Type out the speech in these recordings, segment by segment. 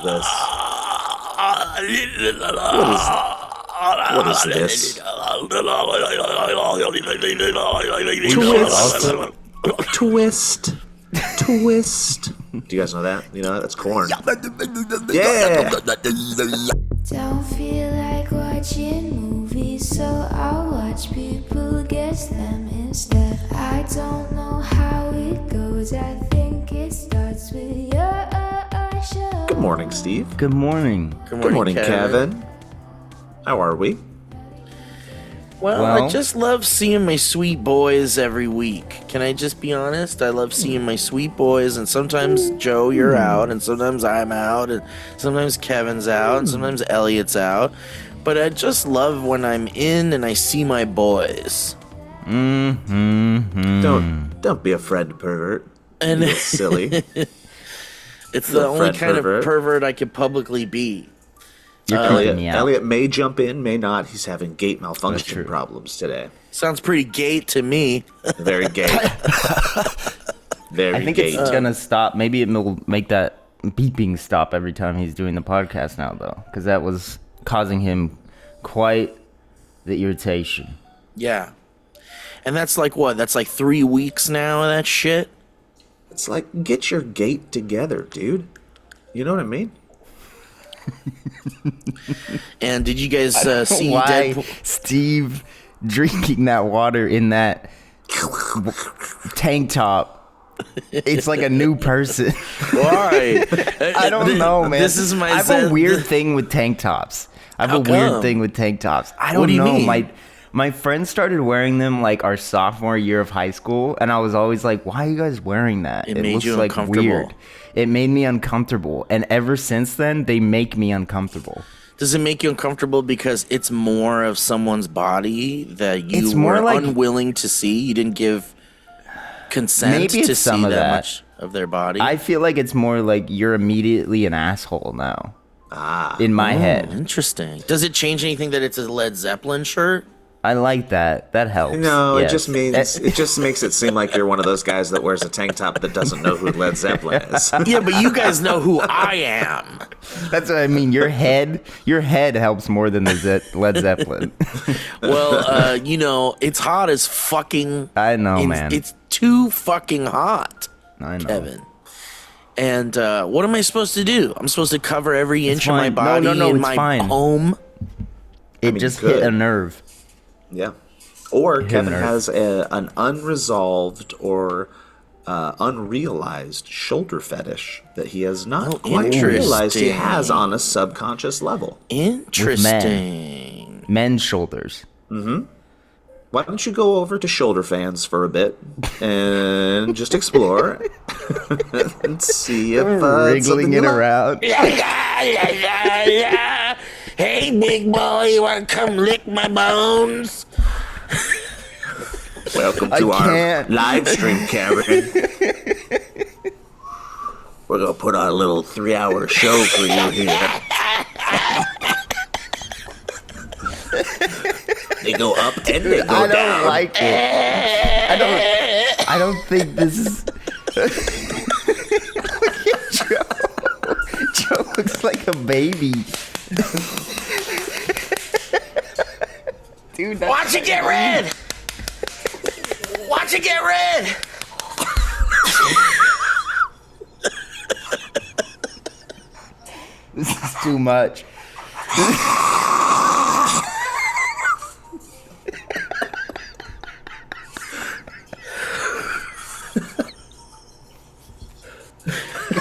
this? What is this? Twist. Twist. Do you guys know that? You know that? That's corn. Yeah. Don't feel like watching movies, so I'll watch people guess them instead. I don't know how it goes. I think it starts with your show. Good morning, Steve. Good morning. Good morning, Kevin. How are we? Well, I just love seeing my sweet boys every week. Can I just be honest? I love seeing my sweet boys, and sometimes, Joe, you're out, and sometimes I'm out, and sometimes Kevin's out, and sometimes Elliott's out. But I just love when I'm in and I see my boys. Don't be a friend pervert. And you silly. It's the only kind of pervert I could publicly be. Elliott may jump in, may not. He's having gate malfunction problems today. Sounds pretty gay to me. Very gay. Very I think gay. it's going to stop. Maybe it will make that beeping stop every time he's doing the podcast now, though. Because that was causing him quite the irritation. Yeah. And that's like what? That's like 3 weeks now of that shit? It's like, get your gate together, dude. You know what I mean? And did you guys see why Deadpool? Steve drinking that water in that tank top? It's like a new person. Why? I don't know, man. This is my. I have a weird thing with tank tops. I don't know. What do you mean? My friends started wearing them like our sophomore year of high school, and I was always like, "Why are you guys wearing that?" It made you uncomfortable. Weird. It made me uncomfortable, and ever since then, they make me uncomfortable. Does it make you uncomfortable because it's more of someone's body that you were like, unwilling to see? You didn't give consent to see that much of their body? I feel like it's more like you're immediately an asshole now. In my head. Interesting. Does it change anything that it's a Led Zeppelin shirt? I like that. That helps. No, yes. It just means it just makes it seem like you're one of those guys that wears a tank top that doesn't know who Led Zeppelin is. Yeah, but you guys know who I am. That's what I mean. Your head helps more than the Led Zeppelin. Well, it's hot as fucking. I know, man. It's too fucking hot. I know, Kevin. And what am I supposed to do? I'm supposed to cover every inch of my body in my home. It just hit a nerve. Yeah. Or Kevin has an unresolved or unrealized shoulder fetish that he has not quite realized he has on a subconscious level. Interesting. Men's shoulders. Mm-hmm. Why don't you go over to Shoulder Fans for a bit and just explore and see if wriggling it around. Hey, big boy, you want to come lick my bones? Welcome to our live stream, Kevin. We're going to put on a little 3-hour show for you here. They go up and they go down. I don't like it. I don't think this is... Look at Joe. Joe looks like a baby. Dude, watch it get red! Watch it get red! This is too much.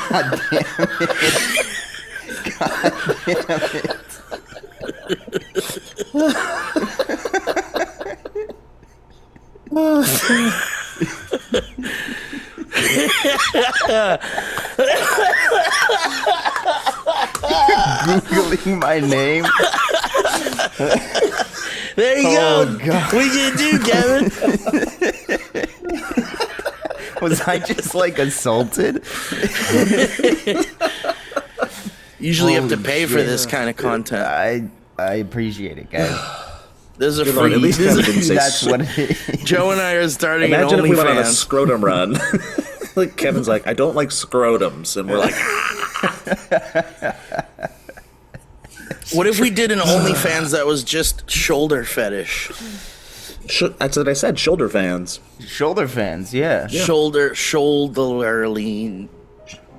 God damn it. God damn it. Googling my name. There you go. God. What you gonna do, Kevin? Was I just like assaulted? Usually you have to pay for this kind of content. I appreciate it, guys. There's a free. At least Kevin didn't say That's what it is. Joe and I are starting Imagine an if we went on a OnlyFans. scrotum run. Like Kevin's like, I don't like scrotums, and we're like, What if we did an OnlyFans that was just shoulder fetish? That's what I said. Shoulder fans. Shoulder fans, yeah. Shoulderly.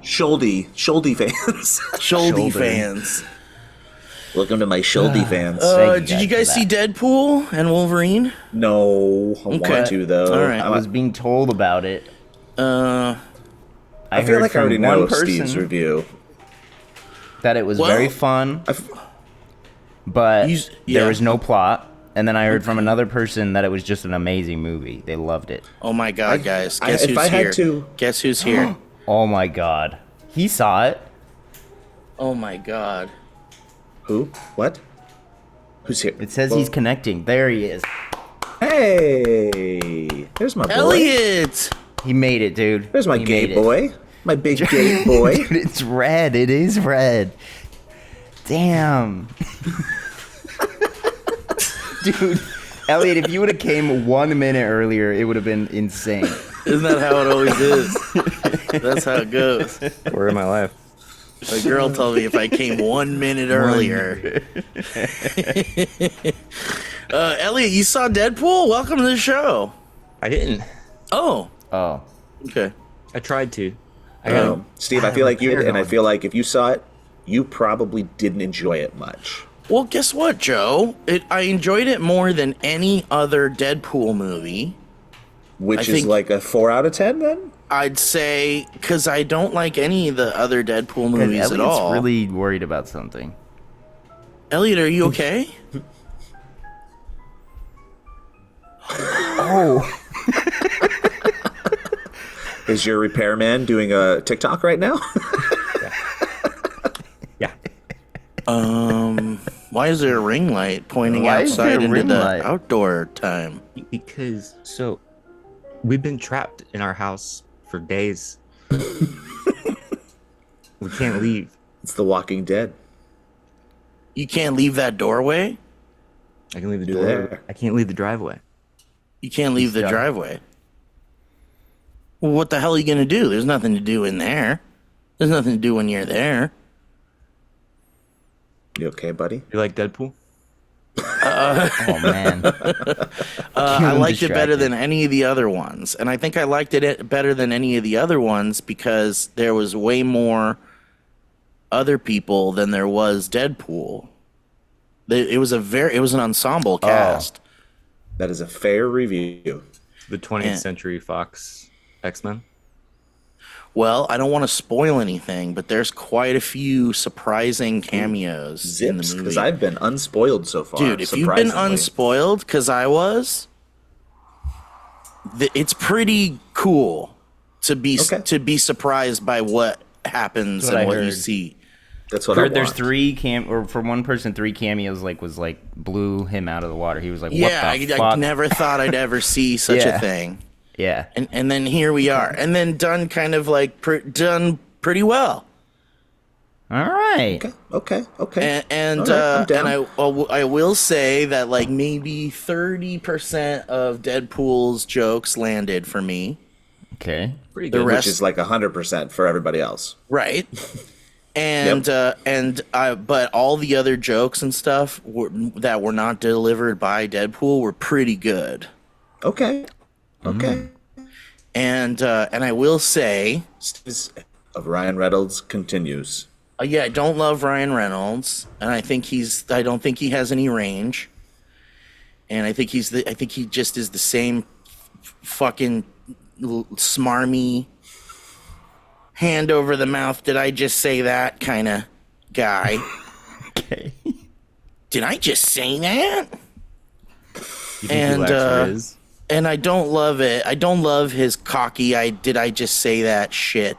Shouldy fans. Shouldy fans. Welcome to my shouldy fans. Did you guys see Deadpool and Wolverine? No, I want to though. All right. I was being told about it. I feel like I already know Steve's review. That it was very fun, but there was no plot. And then I heard from another person that it was just an amazing movie. They loved it. Oh my god, guys! Guess who's here? Guess who's here? Oh my god, he saw it. Oh my god. Who? What? Who's here? It says he's connecting. There he is. Hey, there's my boy. Elliott! He made it, dude. There's my gay boy. My big gay boy. Dude, it's red. It is red. Damn. Dude, Elliott, if you would have came 1 minute earlier, it would have been insane. Isn't that how it always is? That's how it goes. Story of my life. A girl told me if I came 1 minute earlier. Elliott, you saw Deadpool? Welcome to the show. I didn't. Oh. Oh. Okay. I tried to. Steve, I feel like you did, and I feel like if you saw it, you probably didn't enjoy it much. Well, guess what, Joe? I enjoyed it more than any other Deadpool movie. Which is like a 4 out of 10 then? I'd say, because I don't like any of the other Deadpool movies at all. Elliott's really worried about something. Elliott, are you okay? Oh. Is your repairman doing a TikTok right now? Yeah. Why is there a ring light pointing outside into the outdoor time? Because, we've been trapped in our house for days. We can't leave. It's The Walking Dead. You can't leave that doorway? I can leave the door. I can't leave the driveway. You can't leave the driveway. Well, what the hell are you going to do? There's nothing to do in there. There's nothing to do when you're there. You okay, buddy? You like Deadpool? Oh, man. I liked it better than any of the other ones. And I think I liked it better than any of the other ones because there was way more other people than there was Deadpool. It was an ensemble cast. That is a fair review. The 20th Century Fox X-Men? Well, I don't want to spoil anything, but there's quite a few surprising cameos in the movie. Because I've been unspoiled so far. Dude, if you've been unspoiled, because I was, it's pretty cool to be surprised by what happens and what you see. That's what I want. There's for one person, 3 cameos was blew him out of the water. He was like, what the fuck? I never thought I'd ever see such a thing. Yeah. And then here we are. And then done kind of done pretty well. All right. Okay. And I will say that maybe 30% of Deadpool's jokes landed for me. Okay. Pretty good. Which is 100% for everybody else. Right. And but all the other jokes and stuff that were not delivered by Deadpool were pretty good. Okay. And I will say, of Ryan Reynolds continues. I don't love Ryan Reynolds, and I don't think he has any range. And I think he just is the same fucking smarmy, hand over the mouth, did I just say that kind of guy. Okay. Did I just say that? You think he is? And I don't love it. I don't love his cocky did I just say that shit.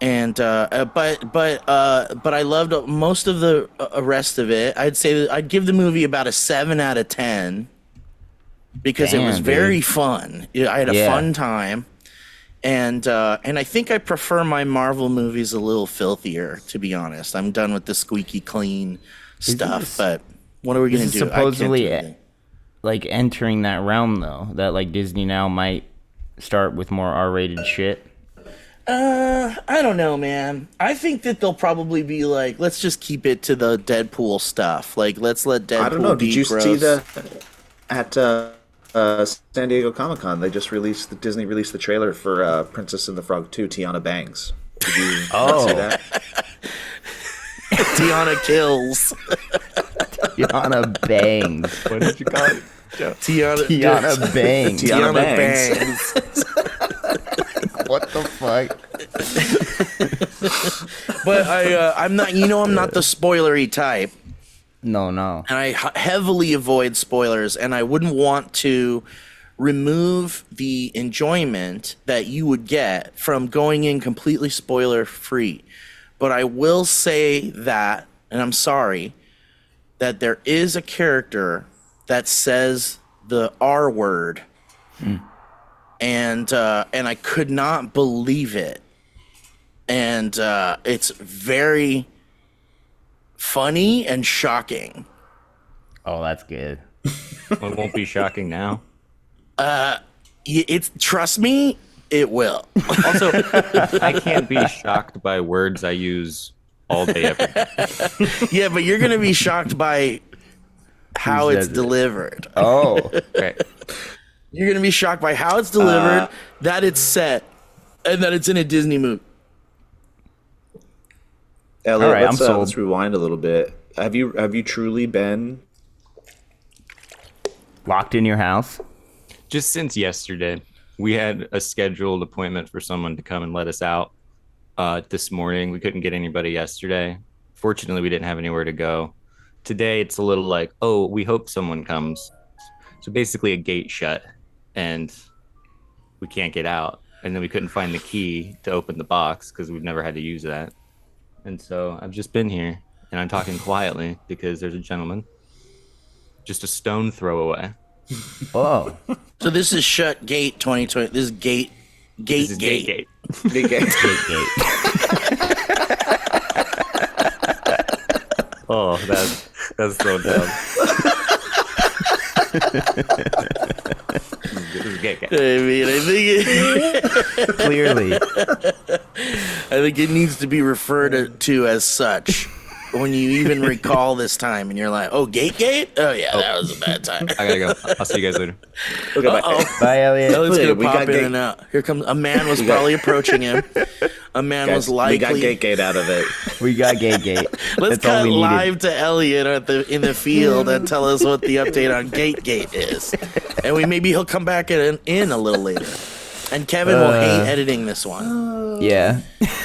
And but I loved most of the rest of it. I'd say that I'd give the movie about a 7 out of 10 because it was very fun. I had a fun time. And I think I prefer my Marvel movies a little filthier, to be honest. I'm done with the squeaky clean stuff, but what are we going to do? Supposedly entering that realm though, that Disney now might start with more R-rated shit. I don't know, man. I think that they'll probably be like, let's just keep it to the Deadpool stuff. Like, let's let Deadpool. I don't know. Be Did you gross. see at San Diego Comic-Con? They just Disney released the trailer for Princess and the Frog 2, Tiana Bangs. Did you see that? Tiana kills. Tiana bangs. What did you call it? Tiana bangs. Tiana Bangs. What the fuck? But I'm not. I'm not the spoilery type. No. And I heavily avoid spoilers, and I wouldn't want to remove the enjoyment that you would get from going in completely spoiler free. But I will say that, and I'm sorry, that there is a character that says the R word, and I could not believe it, and it's very funny and shocking. Oh, that's good. Well, it won't be shocking now. Trust me, it will. Also, I can't be shocked by words I use all day every day. Yeah, but you're gonna be shocked by how it's delivered. Oh. Okay. You're gonna be shocked by how it's delivered, that it's set, and that it's in a Disney movie. Elliot, All right, I'm sold. let's rewind a little bit. Have you truly been Locked in your house? Just since yesterday, we had a scheduled appointment for someone to come and let us out this morning. We couldn't get anybody yesterday. Fortunately, we didn't have anywhere to go. Today, it's a little like, oh, we hope someone comes. So basically a gate shut, and we can't get out. And then we couldn't find the key to open the box because we've never had to use that. And so I've just been here, and I'm talking quietly because there's a gentleman just a stone throw away. Oh. So this is Shut Gate 2020. This is Gate. This is gate. big game? Oh, that's so dumb. This is gate. I mean, Clearly. I think it needs to be referred to as such when you even recall this time, and you're like, "Oh, Gate? Oh yeah, that was a bad time." I gotta go. I'll see you guys later. Okay, bye. Bye, Elliot. Elliott's gonna We pop got in Gate. and out. Here comes a man. Was probably approaching him. A man was we likely. got Gate out of it. We got Gate. Let's That's all cut we needed. live to Elliot in the field and tell us what the update on Gate is, and maybe he'll come back in a little later. And Kevin will hate editing this one. Yeah.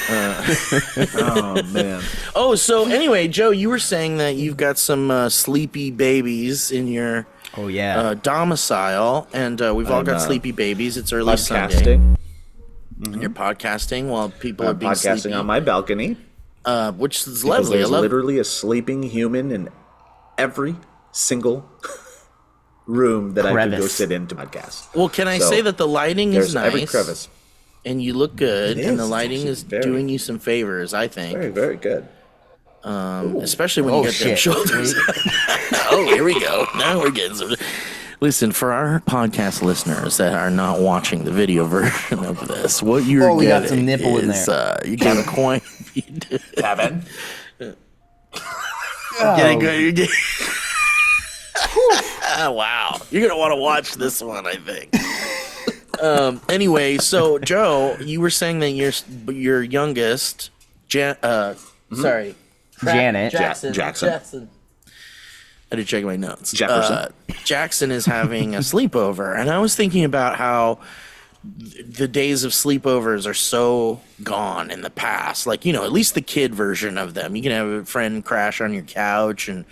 Oh man. Oh, so anyway, Joe, you were saying that you've got some sleepy babies in your Oh, yeah. domicile, and we've all got I'm, sleepy babies. It's early Sunday. Podcasting. And you're podcasting while people are I'm being podcasting sleepy, on my balcony. which is Because lovely. I there's love literally a sleeping human in every single room that I could go Crevice. sit in to podcast. Well, can I So, say that the lighting is There's nice, every crevice. and you look good, It and is. the It's lighting actually is very- doing you some favors, I think. Very, very good. Especially when Oh, you get them shit. shoulders. Oh, here we go. Now we're getting some. Listen, for our podcast listeners that are not watching the video version of this, what you're Oh, we got getting some nipple in is, there. you get a coin. Kevin. You're getting. Wow, you're gonna want to watch this one, I think. Anyway, so Joe, you were saying that your youngest, sorry, Janet. Jackson. I had to check my notes. Jefferson. Jackson is having a sleepover, and I was thinking about how the days of sleepovers are so gone in the past. Like, at least the kid version of them. You can have a friend crash on your couch and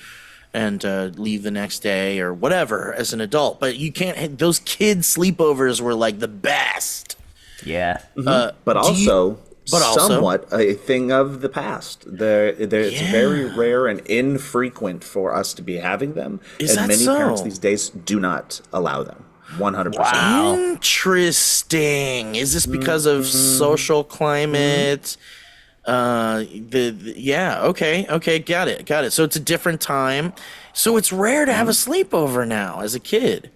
leave the next day or whatever as an adult, but you can't. Those kid sleepovers were like the best. Yeah. But also, also- somewhat a thing of the past. It's very rare and infrequent for us to be having them. Is and that many so? parents these days do not allow them. 100%. Interesting. Is this because of social climate? Yeah. Okay. Got it. So it's a different time. So it's rare to have a sleepover now as a kid.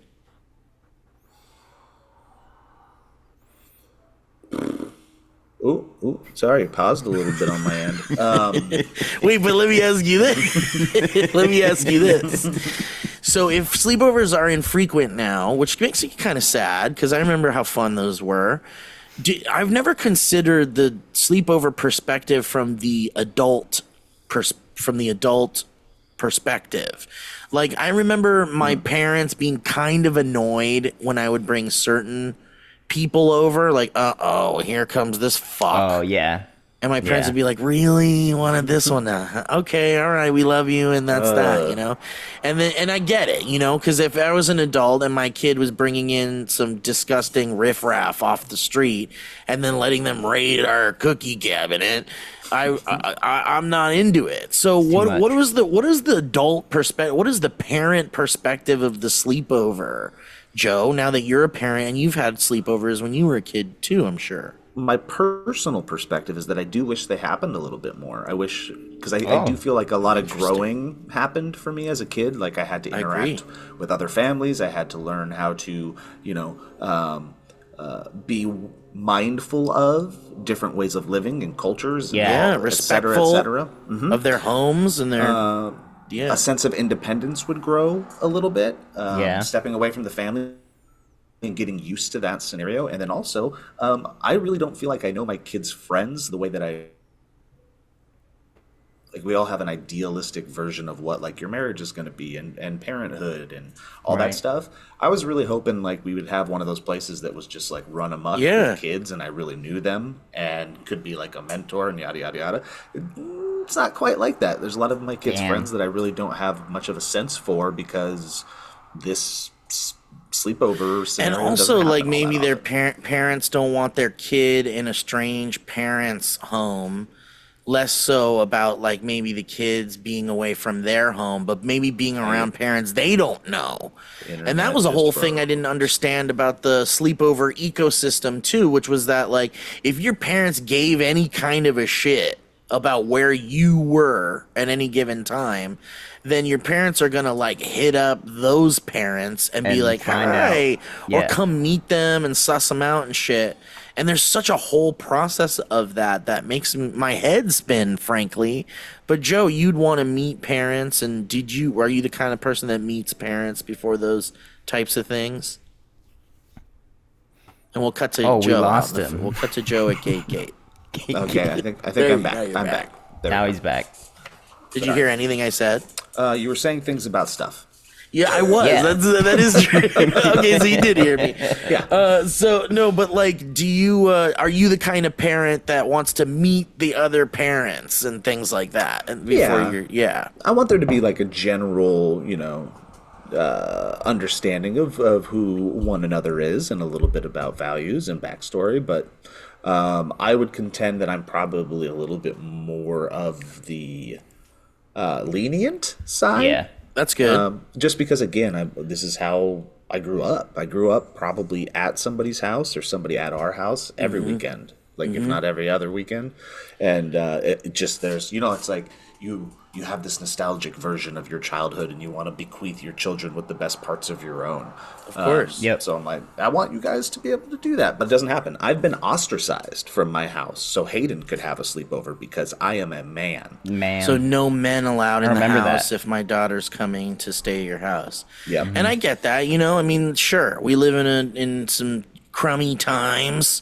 Ooh. Ooh, sorry, paused a little bit on my end. Wait, but let me ask you this. Let me ask you this. So if sleepovers are infrequent now, which makes me kind of sad because I remember how fun those were. I've never considered the sleepover perspective from the adult perspective. Like, I remember my parents being kind of annoyed when I would bring certain people over. Like, here comes this fuck. Oh, yeah. And my parents would be like, really? You wanted this one now? Okay, all right, we love you, and that's that, you know? And I get it, you know, because if I was an adult and my kid was bringing in some disgusting riffraff off the street and then letting them raid our cookie cabinet, I'm not into it. So what is the adult perspective? What is the parent perspective of the sleepover, Joe? Now that you're a parent and you've had sleepovers when you were a kid too, I'm sure. My personal perspective is that I do wish they happened a little bit more. I wish, because I do feel like a lot of growing happened for me as a kid. Like, I had to interact with other families. I had to learn how to, be mindful of different ways of living and cultures. Respectful et cetera. Of their homes and their... A sense of independence would grow a little bit. Stepping away from the family and getting used to that scenario. And then also, I really don't feel like I know my kids' friends the way that like, we all have an idealistic version of what, like, your marriage is going to be and parenthood and all that stuff. I was really hoping, like, we would have one of those places that was just, like, run amok with kids and I really knew them and could be, like, a mentor and yada, yada, yada. It's not quite like that. There's a lot of my kids' friends that I really don't have much of a sense for because this sleepover scenario. And also, like, maybe their parents don't want their kid in a strange parent's home. Less so about, like, maybe the kids being away from their home, but maybe being around parents they don't know. And that was a whole thing I didn't understand about the sleepover ecosystem too, which was that, like, if your parents gave any kind of a shit about where you were at any given time, then your parents are gonna, like, hit up those parents and be like, hi, or come meet them and suss them out and shit. And there's such a whole process of that makes my head spin, frankly. But Joe, you'd want to meet parents, and are you the kind of person that meets parents before those types of things? And we'll cut to Joe. We lost him. We'll cut to Joe at Gate. Okay, I think I'm back. I'm back. Now he's back. Did you hear anything I said? You were saying things about stuff. Yeah, I was. Yeah. That is true. Okay, so you did hear me. Yeah. So no, but, like, are you the kind of parent that wants to meet the other parents and things like that? And before I want there to be, like, a general, understanding of who one another is and a little bit about values and backstory. But I would contend that I'm probably a little bit more of the lenient side. Yeah. That's good. Just because, again, this is how I grew up. I grew up probably at somebody's house or somebody at our house every weekend, like, if not every other weekend. And it just, there's, it's like you have this nostalgic version of your childhood and you want to bequeath your children with the best parts of your own. Of course. Yep. So I'm like, I want you guys to be able to do that, but it doesn't happen. I've been ostracized from my house so Hayden could have a sleepover because I am a man. So no men allowed in the house if my daughter's coming to stay at your house. Yeah. And I get that, I mean, sure, we live in some crummy times.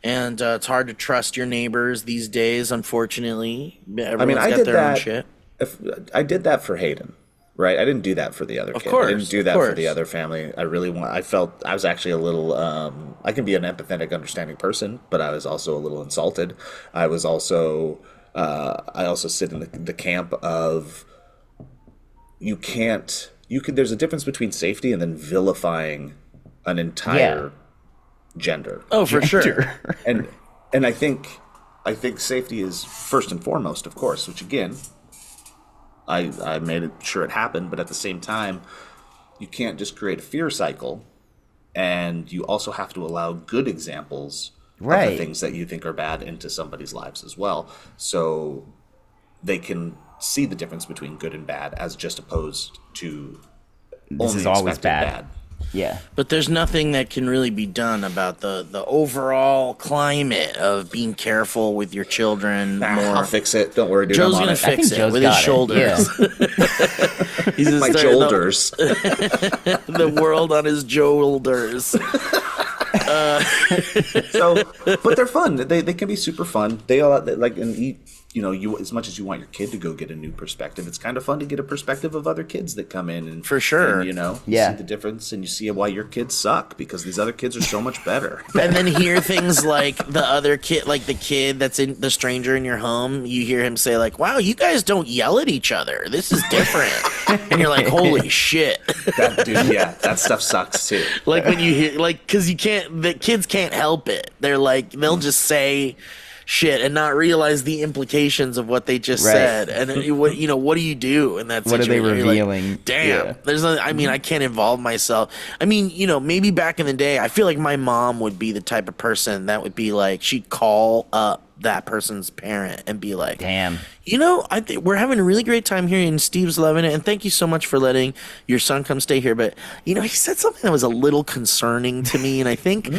And it's hard to trust your neighbors these days, unfortunately. Everyone's got their own shit. I did that for Hayden, right? I didn't do that for the other kid. I didn't do that for the other family. I felt I was actually a little, I can be an empathetic, understanding person, but I was also a little insulted. I also sit in the camp of, there's a difference between safety and then vilifying an entire gender. Oh, for sure. And I think safety is first and foremost, of course, which, again, I made sure it happened, but at the same time, you can't just create a fear cycle, and you also have to allow good examples of the things that you think are bad into somebody's lives as well, so they can see the difference between good and bad, as just opposed to this is always bad. Yeah. But there's nothing that can really be done about the overall climate of being careful with your children. More. I'll fix it. Don't worry, dude. Joe's going to fix it Joe's with his got it. shoulders. Yeah. He's My shoulders. The world on his shoulders. So, but they're fun. They can be super fun. They all like and eat. You know, you as much as you want your kid to go get a new perspective, it's kind of fun to get a perspective of other kids that come in and for sure, and, you see the difference and you see why your kids suck because these other kids are so much better. And then hear things like the other kid, like the kid that's in the stranger in your home. You hear him say like, "Wow, you guys don't yell at each other. This is different." And you're like, "Holy shit!" That stuff sucks too. Like when you hear because the kids can't help it. They're like they'll just say shit and not realize the implications of what they just said. And what do you do in that situation? What are they revealing? Like, damn. Yeah. I can't involve myself. I mean, maybe back in the day, I feel like my mom would be the type of person that would be like, she'd call up that person's parent and be like, damn, I think we're having a really great time here and Steve's loving it. And thank you so much for letting your son come stay here. But, he said something that was a little concerning to me. And I think,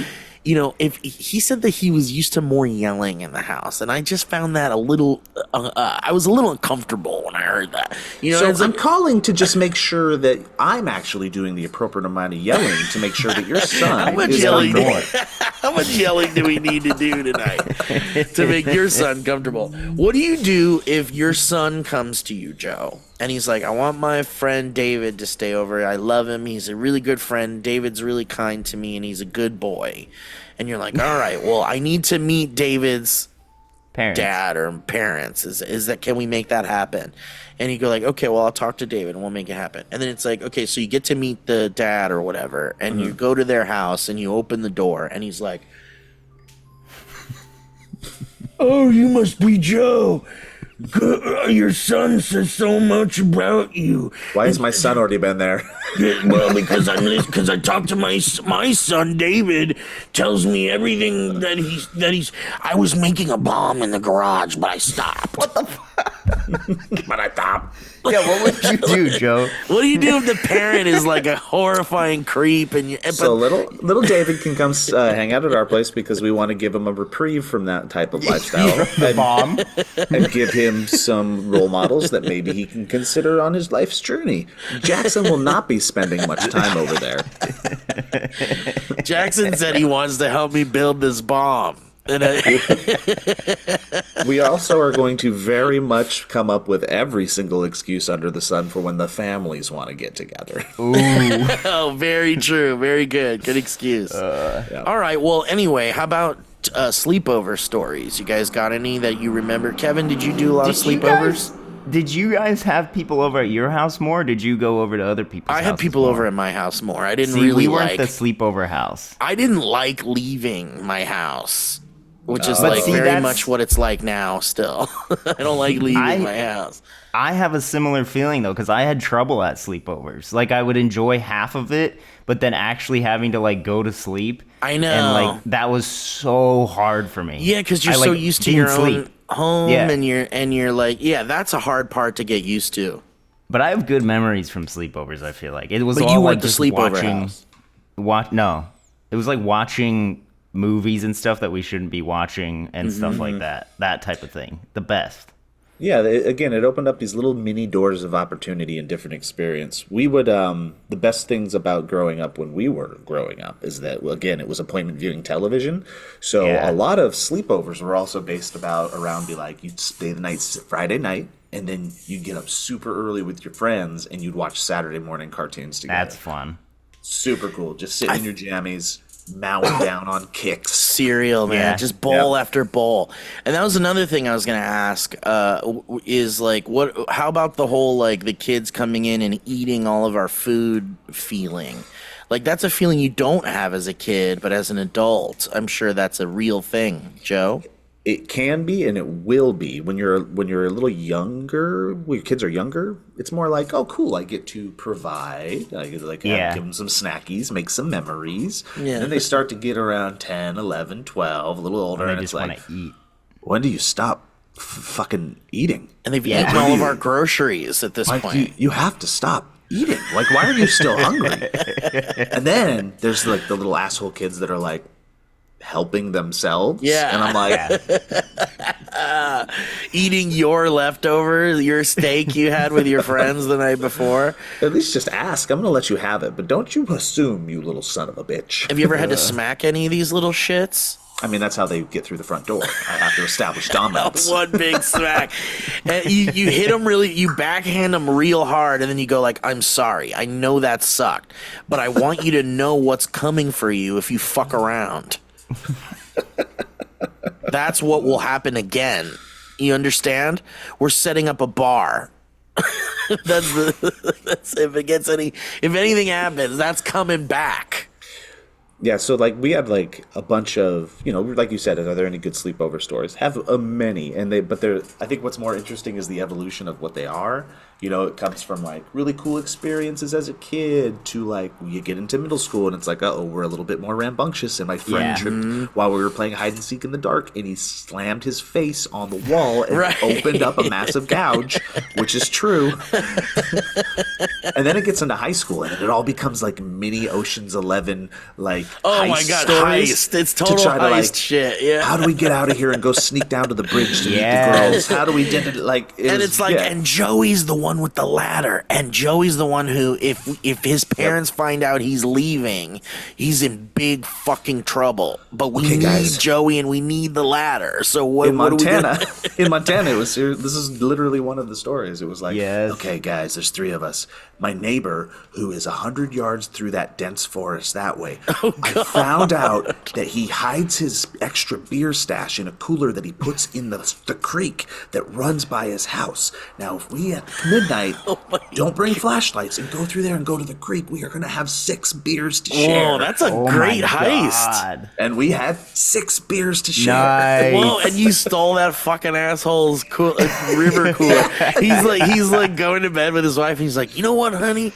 if he said that he was used to more yelling in the house, and I just found that a little, I was a little uncomfortable when I heard that. So I'm calling to just make sure that I'm actually doing the appropriate amount of yelling to make sure that your son is on board. How much yelling do we need to do tonight to make your son comfortable? What do you do if your son comes to you, Joe, and he's like, I want my friend David to stay over. I love him. He's a really good friend. David's really kind to me, and he's a good boy. And you're like, all right, well, I need to meet David's dad or parents. Can we make that happen? And you go like, okay, well, I'll talk to David and we'll make it happen. And then it's like, okay, so you get to meet the dad or whatever, and you go to their house and you open the door, and he's like, oh, you must be Joe. Your son says so much about you. Why has my son already been there? Well, because I talked to my son David. Tells me everything that he's. I was making a bomb in the garage, but I stopped. What the fuck? But I stopped. Yeah, what would you do, Joe? What do you do if the parent is like a horrifying creep So little David can come hang out at our place because we want to give him a reprieve from that type of lifestyle. And give him some role models that maybe he can consider on his life's journey. Jackson will not be spending much time over there. Jackson said he wants to help me build this bomb. We also are going to very much come up with every single excuse under the sun for when the families want to get together. Ooh. Oh, very true. Very good. Good excuse. Yeah. All right. Well, anyway, how about sleepover stories? You guys got any that you remember? Kevin, did you do a lot of sleepovers? Did you guys have people over at your house more? Or did you go over to other people's houses? I had people over at my house more. I didn't really we weren't the sleepover house. I didn't like leaving my house. Which is very much what it's like now still. I don't like leaving my house. I have a similar feeling, though, because I had trouble at sleepovers. Like, I would enjoy half of it, but then actually having to, like, go to sleep. I know. And, like, that was so hard for me. Yeah, because you're so used to your own home, and you're like, yeah, that's a hard part to get used to. But I have good memories from sleepovers, I feel like. It was but all you like went to just sleepover house. No. It was like watching movies and stuff that we shouldn't be watching and stuff like that type of thing. The best. Yeah, again, it opened up these little mini doors of opportunity and different experience. We would, the best things about growing up when we were growing up is that, well, again, it was appointment viewing television. So a lot of sleepovers were also based around you'd stay the night Friday night, and then you'd get up super early with your friends and you'd watch Saturday morning cartoons together. That's fun. Super cool. Just sitting in your jammies, mowing down on kicks. Cereal, man. Just bowl after bowl. And that was another thing I was going to ask is like, how about the whole, like, the kids coming in and eating all of our food feeling? Like, that's a feeling you don't have as a kid, but as an adult, I'm sure that's a real thing. Joe? It can be, and it will be. When you're a little younger, when your kids are younger, it's more like, oh, cool, I get to provide. I get to give them some snackies, make some memories. Yeah. And then they start to get around 10, 11, 12, a little older, and it's like, eat. When do you stop fucking eating? And they've eaten all of our groceries at this point. You have to stop eating? Like, why are you still hungry? And then there's like the little asshole kids that are like helping themselves. Yeah. And I'm like, eating your leftovers, your steak you had with your friends the night before. at least just ask. I'm going to let you have it, but don't you assume, you little son of a bitch. Have you ever had to smack any of these little shits? I mean, that's how they get through the front door. I have to establish dominance. One big smack. And you hit them really, you backhand them real hard, and then you go like, I'm sorry. I know that sucked, but I want you to know what's coming for you if you fuck around. That's what will happen again. You understand? We're setting up a bar. That's if anything happens, that's coming back. Yeah, so like we had like a bunch of, like you said, are there any good sleepover stories? Have many, but I think what's more interesting is the evolution of what they are. It comes from like really cool experiences as a kid to like you get into middle school and it's like, we're a little bit more rambunctious. And my friend tripped while we were playing hide and seek in the dark, and he slammed his face on the wall and opened up a massive gouge, which is true. And then it gets into high school and it all becomes like mini Ocean's 11, like oh my god, heist! It's total heist shit. Yeah. How do we get out of here and go sneak down to the bridge to meet the girls? How do we get it? Like, and Joey's the one with the ladder, and Joey's the one who, if his parents find out he's leaving, he's in big fucking trouble. But we need Joey, and we need the ladder. So what? In Montana, what are we in Montana, it was. This is literally one of the stories. It was like, okay, guys, there's 3 of us. My neighbor, who is 100 yards through that dense forest that way, I found out that he hides his extra beer stash in a cooler that he puts in the creek that runs by his house. Now, if we at midnight don't bring flashlights and go through there and go to the creek, we are going to have 6 beers to share. Whoa, that's a great heist. And we had 6 beers to share. Nice. Whoa, and you stole that fucking asshole's river cooler. He's like going to bed with his wife, and he's like, you know what, honey?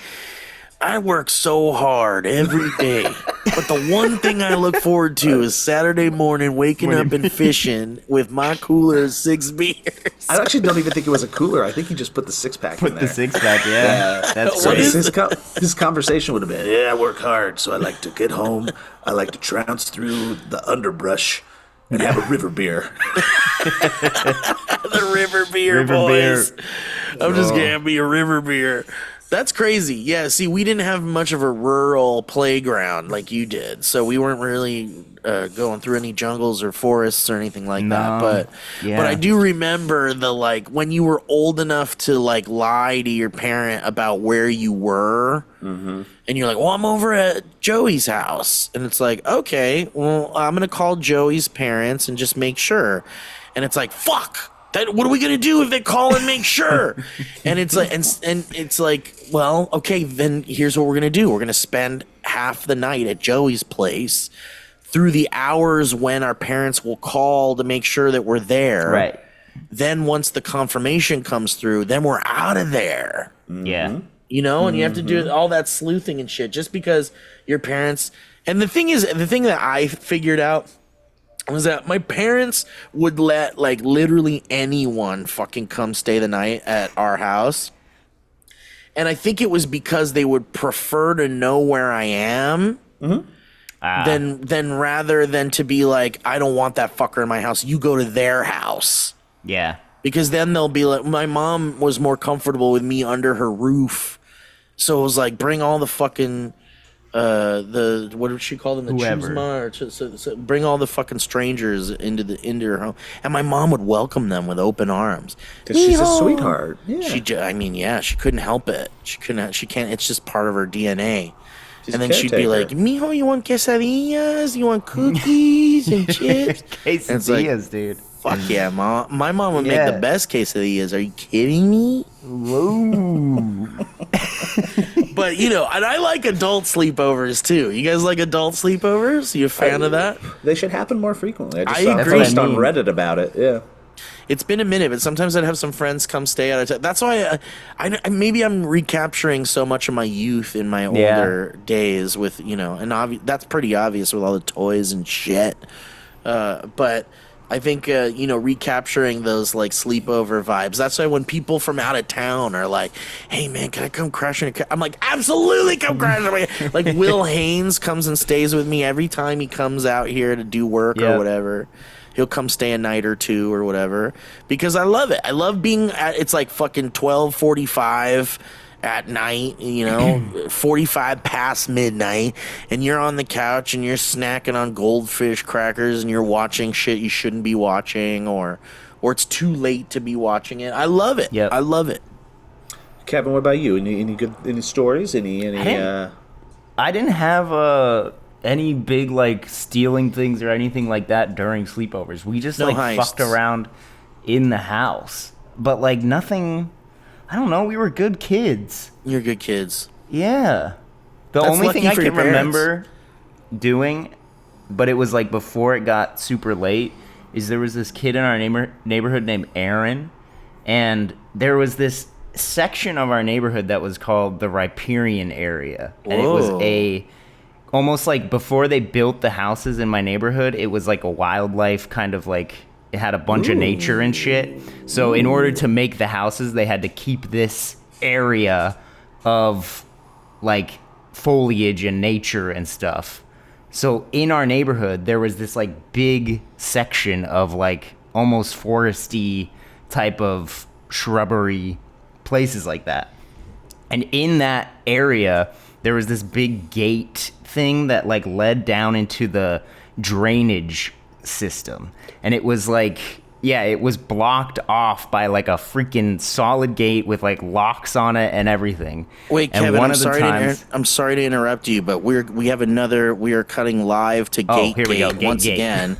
I work so hard every day, but the one thing I look forward to is Saturday morning waking up and fishing with my cooler of 6 beers. I actually don't even think it was a cooler. I think he just put the 6-pack in there. Put the 6-pack, yeah. That's so great. his conversation would have been, I work hard, so I like to get home. I like to trounce through the underbrush and have a river beer. The river beer, boys. I'm just going to have me a river beer. That's crazy. Yeah, see, we didn't have much of a rural playground like you did, so we weren't really going through any jungles or forests or anything like that. But I do remember when you were old enough to like lie to your parent about where you were, and you're like, well, I'm over at Joey's house, and it's like, okay, well, I'm gonna call Joey's parents and just make sure, and it's like, fuck. What are we gonna do if they call and make sure? And it's like, and it's like, well, okay, then here's what we're gonna do. We're gonna spend half the night at Joey's place through the hours when our parents will call to make sure that we're there. Right. Then once the confirmation comes through, then we're out of there. Yeah. And you have to do all that sleuthing and shit just because your parents. And the thing that I figured out was that my parents would let like literally anyone fucking come stay the night at our house. And I think it was because they would prefer to know where I am than rather than to be like, I don't want that fucker in my house. You go to their house. Yeah. Because then they'll be like, my mom was more comfortable with me under her roof. So it was like, bring all the fucking... what did she call them? The Whoever. Chuzma, so bring all the fucking strangers into her home, and my mom would welcome them with open arms. Because she's a sweetheart. Yeah. She couldn't help it. She can't. It's just part of her DNA. And then she'd be caretaker. like, "Mijo, you want quesadillas? You want cookies and chips?" Quesadillas, dude. Fuck yeah, mom! My mom would make the best quesadillas. Are you kidding me? Whoa. But, and I like adult sleepovers, too. You guys like adult sleepovers? You a fan of that? They should happen more frequently. I agree. saw a post on Reddit about it, yeah. It's been a minute, but sometimes I'd have some friends come stay at a time. That's why maybe I'm recapturing so much of my youth in my older days with, and that's pretty obvious with all the toys and shit. But, I think, recapturing those like sleepover vibes. That's why when people from out of town are like, hey man, can I come crash in I'm like, absolutely come crash. Like Will Haynes comes and stays with me every time he comes out here to do work or whatever. He'll come stay a night or two or whatever because I love it. I love being it's like fucking 12:45 at night, 45 past midnight, and you're on the couch and you're snacking on goldfish crackers and you're watching shit you shouldn't be watching or it's too late to be watching it. I love it. Yep. I love it. Kevin, what about you? Any stories? I didn't have any big like stealing things or anything like that during sleepovers. We just fucked around in the house, but like nothing. I don't know. We were good kids. You're good kids. Yeah. The That's only thing I lucky for can your parents. remember doing, but it was like before it got super late, is there was this kid in our neighborhood named Aaron, and there was this section of our neighborhood that was called the riparian area. And it was almost like before they built the houses in my neighborhood, it was like a wildlife kind of like, it had a bunch of nature and shit. So in order to make the houses, they had to keep this area of like foliage and nature and stuff. So in our neighborhood, there was this like big section of like almost foresty type of shrubbery places like that. And in that area, there was this big gate thing that like led down into the drainage system. And it was like, it was blocked off by like a freaking solid gate with like locks on it and everything. Wait, and Kevin, I'm sorry to interrupt you, but we are cutting live to Gate here we go. Gate once again.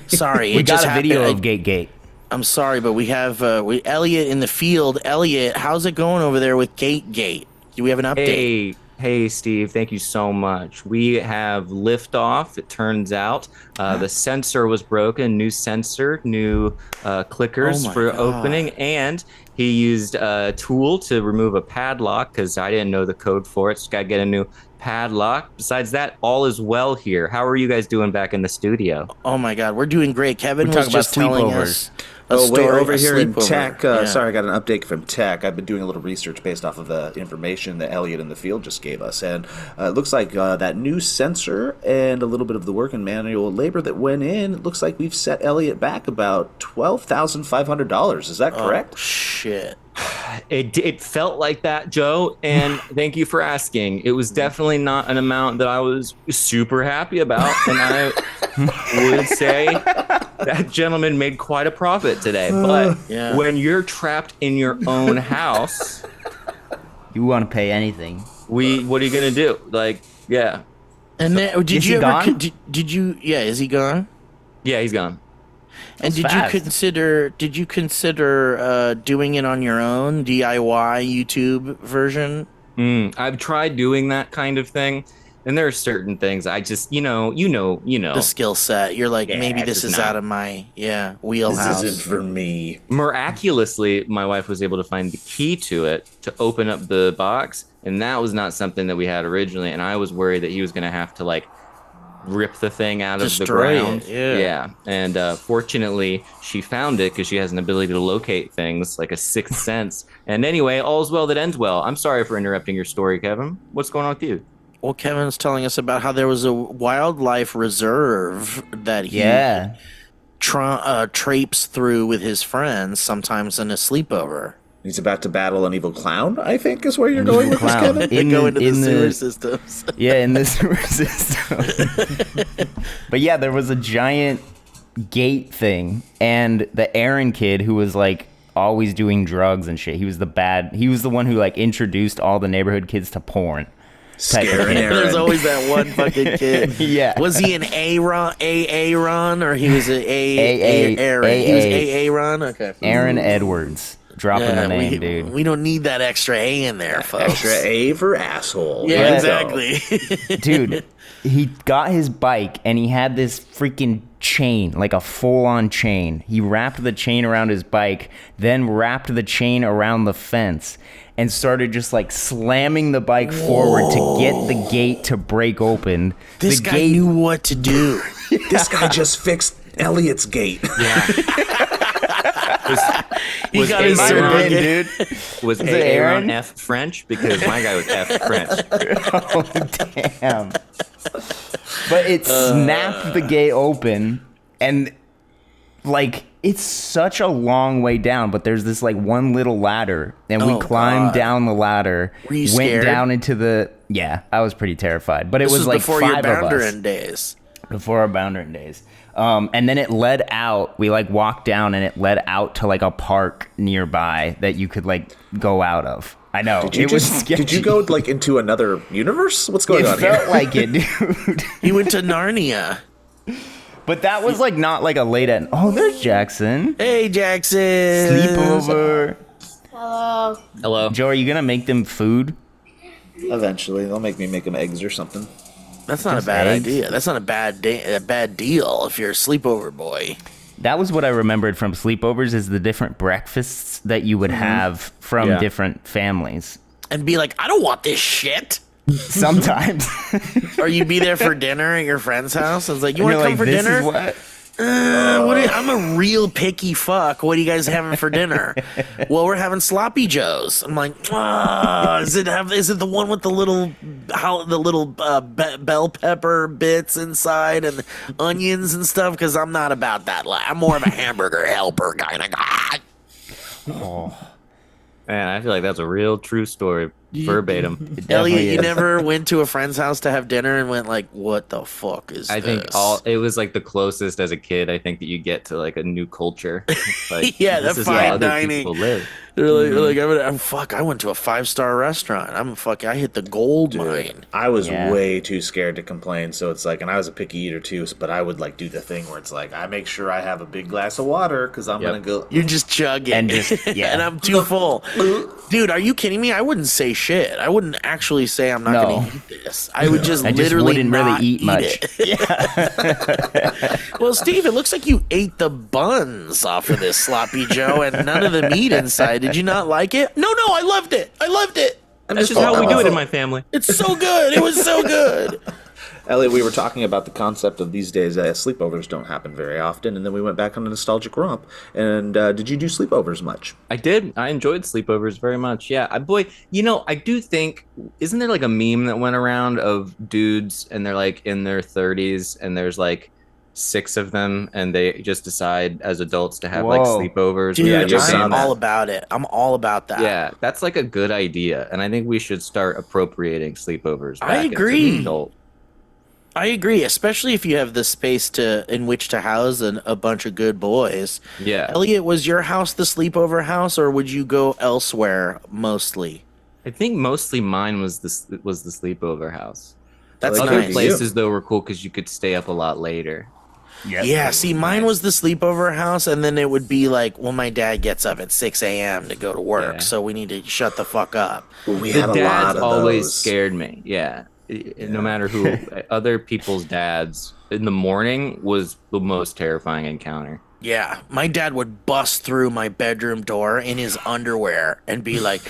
Sorry, we got a video of Gate. I'm sorry, but we have Elliott in the field. Elliott, how's it going over there with Gate? Do we have an update? Hey, Steve, thank you so much. We have liftoff. It turns out the sensor was broken. New sensor, new clickers for opening, and he used a tool to remove a padlock because I didn't know the code for it. So got to get a new padlock. Besides that, all is well here. How are you guys doing back in the studio? Oh my God, we're doing great. Kevin was just telling us. Over here in tech. Sorry, I got an update from tech. I've been doing a little research based off of the information that Elliott in the field just gave us, and it looks like that new sensor and a little bit of the work and manual labor that went in. It looks like we've set Elliott back about $12,500. Is that correct? Oh, shit. It felt like that, Joe, and thank you for asking. It was definitely not an amount that I was super happy about, and I would say that gentleman made quite a profit today. But when you're trapped in your own house, you want to pay anything. What are you gonna do? And then, did you ever? Did you? Yeah, is he gone? Yeah, he's gone. And did you consider doing it on your own DIY YouTube version? I've tried doing that kind of thing, and there are certain things I just you know the skill set. You're like, maybe this is out of my wheelhouse. This isn't for me. Miraculously, my wife was able to find the key to it to open up the box, and that was not something that we had originally. And I was worried that he was going to have to like rip the thing out of the ground. And fortunately she found it because she has an ability to locate things like a sixth sense. And anyway, all's well that ends well. I'm sorry for interrupting your story, Kevin. What's going on with you? Well, Kevin's telling us about how there was a wildlife reserve that he traipsed through with his friends sometimes in a sleepover. He's about to battle an evil clown, I think, is where you're going with this, Kevin. They go into the sewer systems. Yeah, in the sewer system. But yeah, there was a giant gate thing, and the Aaron kid who was like always doing drugs and shit. He was the one who like introduced all the neighborhood kids to porn. Scaring Aaron. There's always that one fucking kid. Yeah. Was he an Aaron, or he was an Aaron? He was Aaron? Okay. Aaron Edwards. Dropping the name, dude. We don't need that extra A in there, folks. Extra A for asshole. Yeah, exactly. Dude, he got his bike and he had this freaking chain, like a full-on chain. He wrapped the chain around his bike, then wrapped the chain around the fence, and started just like slamming the bike forward to get the gate to break open. This guy knew what to do. This guy just fixed Elliott's gate. Yeah. He got his Aaron, certificate. dude. Was Aaron F French? Because my guy was F French. Oh, damn. But it snapped the gate open, and like it's such a long way down, but there's this like one little ladder, and we climbed down the ladder, Were you went scared? down into the I was pretty terrified. But it This was like before 5 your of us. Boundarian days. Before our Boundarian days. And then it led out. We like walked down, and it led out to like a park nearby that you could like go out of. I know. Did you go like into another universe? What's going on It felt here? like it, dude. He went to Narnia. But that was like not like a late end. Oh, there's Jackson. Hey, Jackson. Sleepover. Hello. Joe, are you gonna make them food? Eventually, they'll make me make them eggs or something. That's not Just a bad eggs? idea. That's not a bad deal if you're a sleepover boy. That was what I remembered from sleepovers is the different breakfasts that you would have from different families. And be like, I don't want this shit. Sometimes. Or you'd be there for dinner at your friend's house. It's like, you want You're to come like, for this dinner? is what? I'm a real picky fuck. What are you guys having for dinner? Well, we're having sloppy joes. I'm like, is it the one with the little bell pepper bits inside and onions and stuff? Because I'm not about that. I'm more of a hamburger helper kind of guy. Man, I feel like that's a real true story. Verbatim. Elliot, you is. never went to a friend's house to have dinner and went like, what the fuck is I think this? it was like the closest as a kid I think that you get to like a new culture. Like, Yeah, this that is how fine other dining. people live. They're like, I went to a 5-star restaurant. I hit the gold mine. I was Yeah. way too scared to complain, so it's like, and I was a picky eater too, but I would like do the thing where it's like, I make sure I have a big glass of water because I'm gonna go. You're just chugging. And just- yeah. And I'm too full. Dude, are you kidding me? I wouldn't say shit. I wouldn't actually say I'm not No. going to eat this. I would just I just literally wouldn't really not eat much. it. Well, Steve, it looks like you ate the buns off of this sloppy Joe and none of the meat inside. Did you not like it? No, I loved it. That's just how we do it in my family. It's so good. It was so good. Elliot, we were talking about the concept of these days sleepovers don't happen very often, and then we went back on a nostalgic romp. And did you do sleepovers much? I did. I enjoyed sleepovers very much. Yeah. I do think, isn't there like a meme that went around of dudes and they're like in their 30s and there's like 6 of them and they just decide as adults to have like Whoa. sleepovers. Dude, Yeah, I just saw I'm that. all about it. I'm all about that. Yeah, that's like a good idea. And I think we should start appropriating sleepovers. I back as agree. an adult. I agree, especially if you have the space in which to house a bunch of good boys. Yeah. Elliot, was your house the sleepover house, or would you go elsewhere mostly? I think mostly mine was the sleepover house. That's Like Other nice. places though were cool because you could stay up a lot later. Yeah, see, mine was the sleepover house, and then it would be like, well, my dad gets up at 6 a.m. to go to work, Yeah. so we need to shut the fuck up. We The had a lot dads of always those. scared me. Yeah. No matter who, other people's dads in the morning was the most terrifying encounter. Yeah, my dad would bust through my bedroom door in his underwear and be like,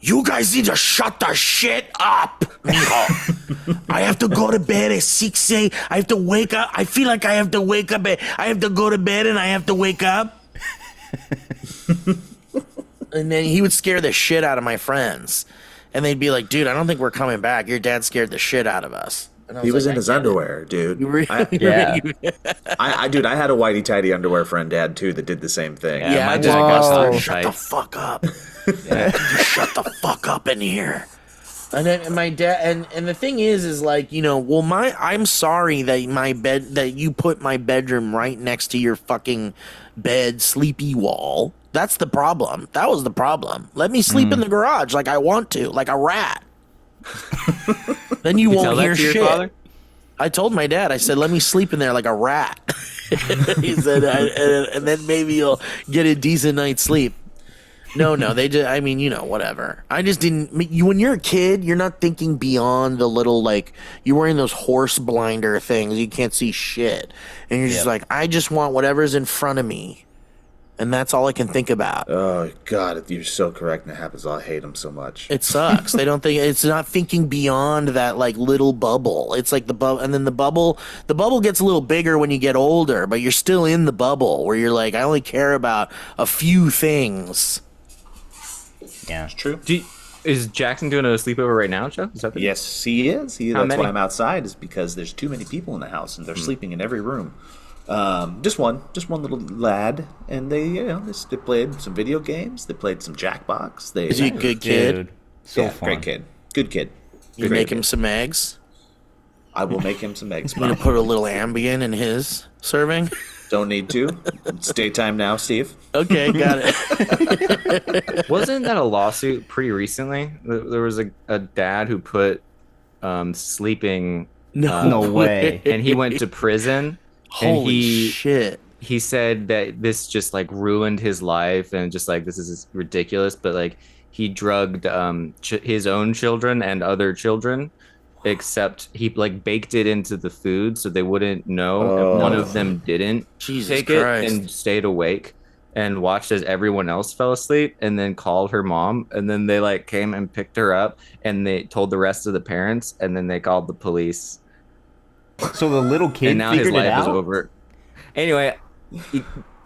you guys need to shut the shit up, mijo. I have to go to bed at 6 a.m. I have to wake up. I feel like I have to wake up. I have to go to bed and I have to wake up. And then he would scare the shit out of my friends. And they'd be like, dude, I don't think we're coming back. Your dad scared the shit out of us. And I He was like, in his I get it. underwear, dude. You really- Yeah. Dude, I had a whitey tighty underwear friend, dad, too, that did the same thing. Yeah, Yeah, my I dad just got bust so out, shut the tight. fuck up. Shut the fuck up in here. And then my dad, and the thing is like, I'm sorry that you put my bedroom right next to your fucking bed sleepy wall. That's the problem. That was the problem. Let me sleep in the garage like I want to, like a rat. Then you Tell won't that hear to your shit. father? I told my dad, I said, let me sleep in there like a rat. He said, and then maybe you'll get a decent night's sleep. No, they just, whatever. I just didn't, when you're a kid, you're not thinking beyond the little, like, you're wearing those horse blinder things, you can't see shit. And you're just like, I just want whatever's in front of me. and that's all I can think about. Oh God, you're so correct, and it happens. I hate them so much. It sucks. They don't think it's not thinking beyond that like little bubble. It's like the bubble, and then the bubble gets a little bigger when you get older, but you're still in the bubble where you're like, I only care about a few things. Yeah, It's true. Is Jackson doing a sleepover right now, Joe? Is that Yes, he is. How That's many? why I'm outside, is because there's too many people in the house, and they're sleeping in every room. Just one little lad, and they played some video games. They played some Jackbox. Is he a good kid? dude, so fun. great kid, good kid. You make him some eggs. I will make him some eggs. I'm gonna put a little Ambien in his serving. Don't need to. It's daytime now, Steve. Okay, got it. Wasn't that a lawsuit pretty recently? There was a dad who put sleeping. No way. And he went to prison. And Holy shit. He said that this just like ruined his life, and just like, this is ridiculous. But like, he drugged his own children and other children, except he like baked it into the food so they wouldn't know. And one of them didn't Jesus take Christ. it and stayed awake and watched as everyone else fell asleep, and then called her mom, and then they like came and picked her up, and they told the rest of the parents, and then they called the police. So the little kid And now figured his life it out? is over. Anyway,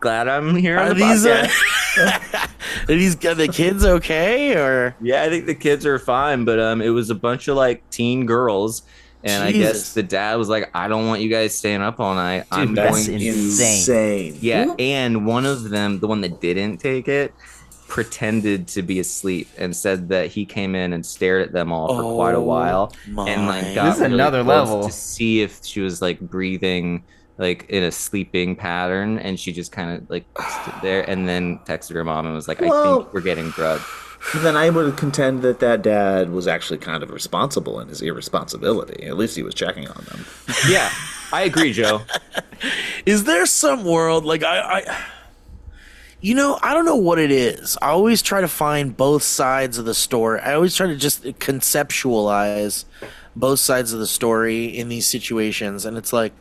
glad I'm here on Are the these podcast. are the kids okay or? Yeah, I think the kids are fine, but it was a bunch of like teen girls, and I Jesus. guess the dad was like, I don't want you guys staying up all night. I'm that's going to Insane. Yeah, and one of them, the one that didn't take it, pretended to be asleep and said that he came in and stared at them all for quite a while, and like got This is really another close level. to see if she was like breathing like in a sleeping pattern, and she just kind of like stood there and then texted her mom and was like, I think we're getting drugged. Then I would contend that dad was actually kind of responsible in his irresponsibility. At least he was checking on them. Yeah, I agree, Joe. Is there some world like I don't know what it is. I always try to find both sides of the story. I always try to just conceptualize both sides of the story in these situations, and it's like,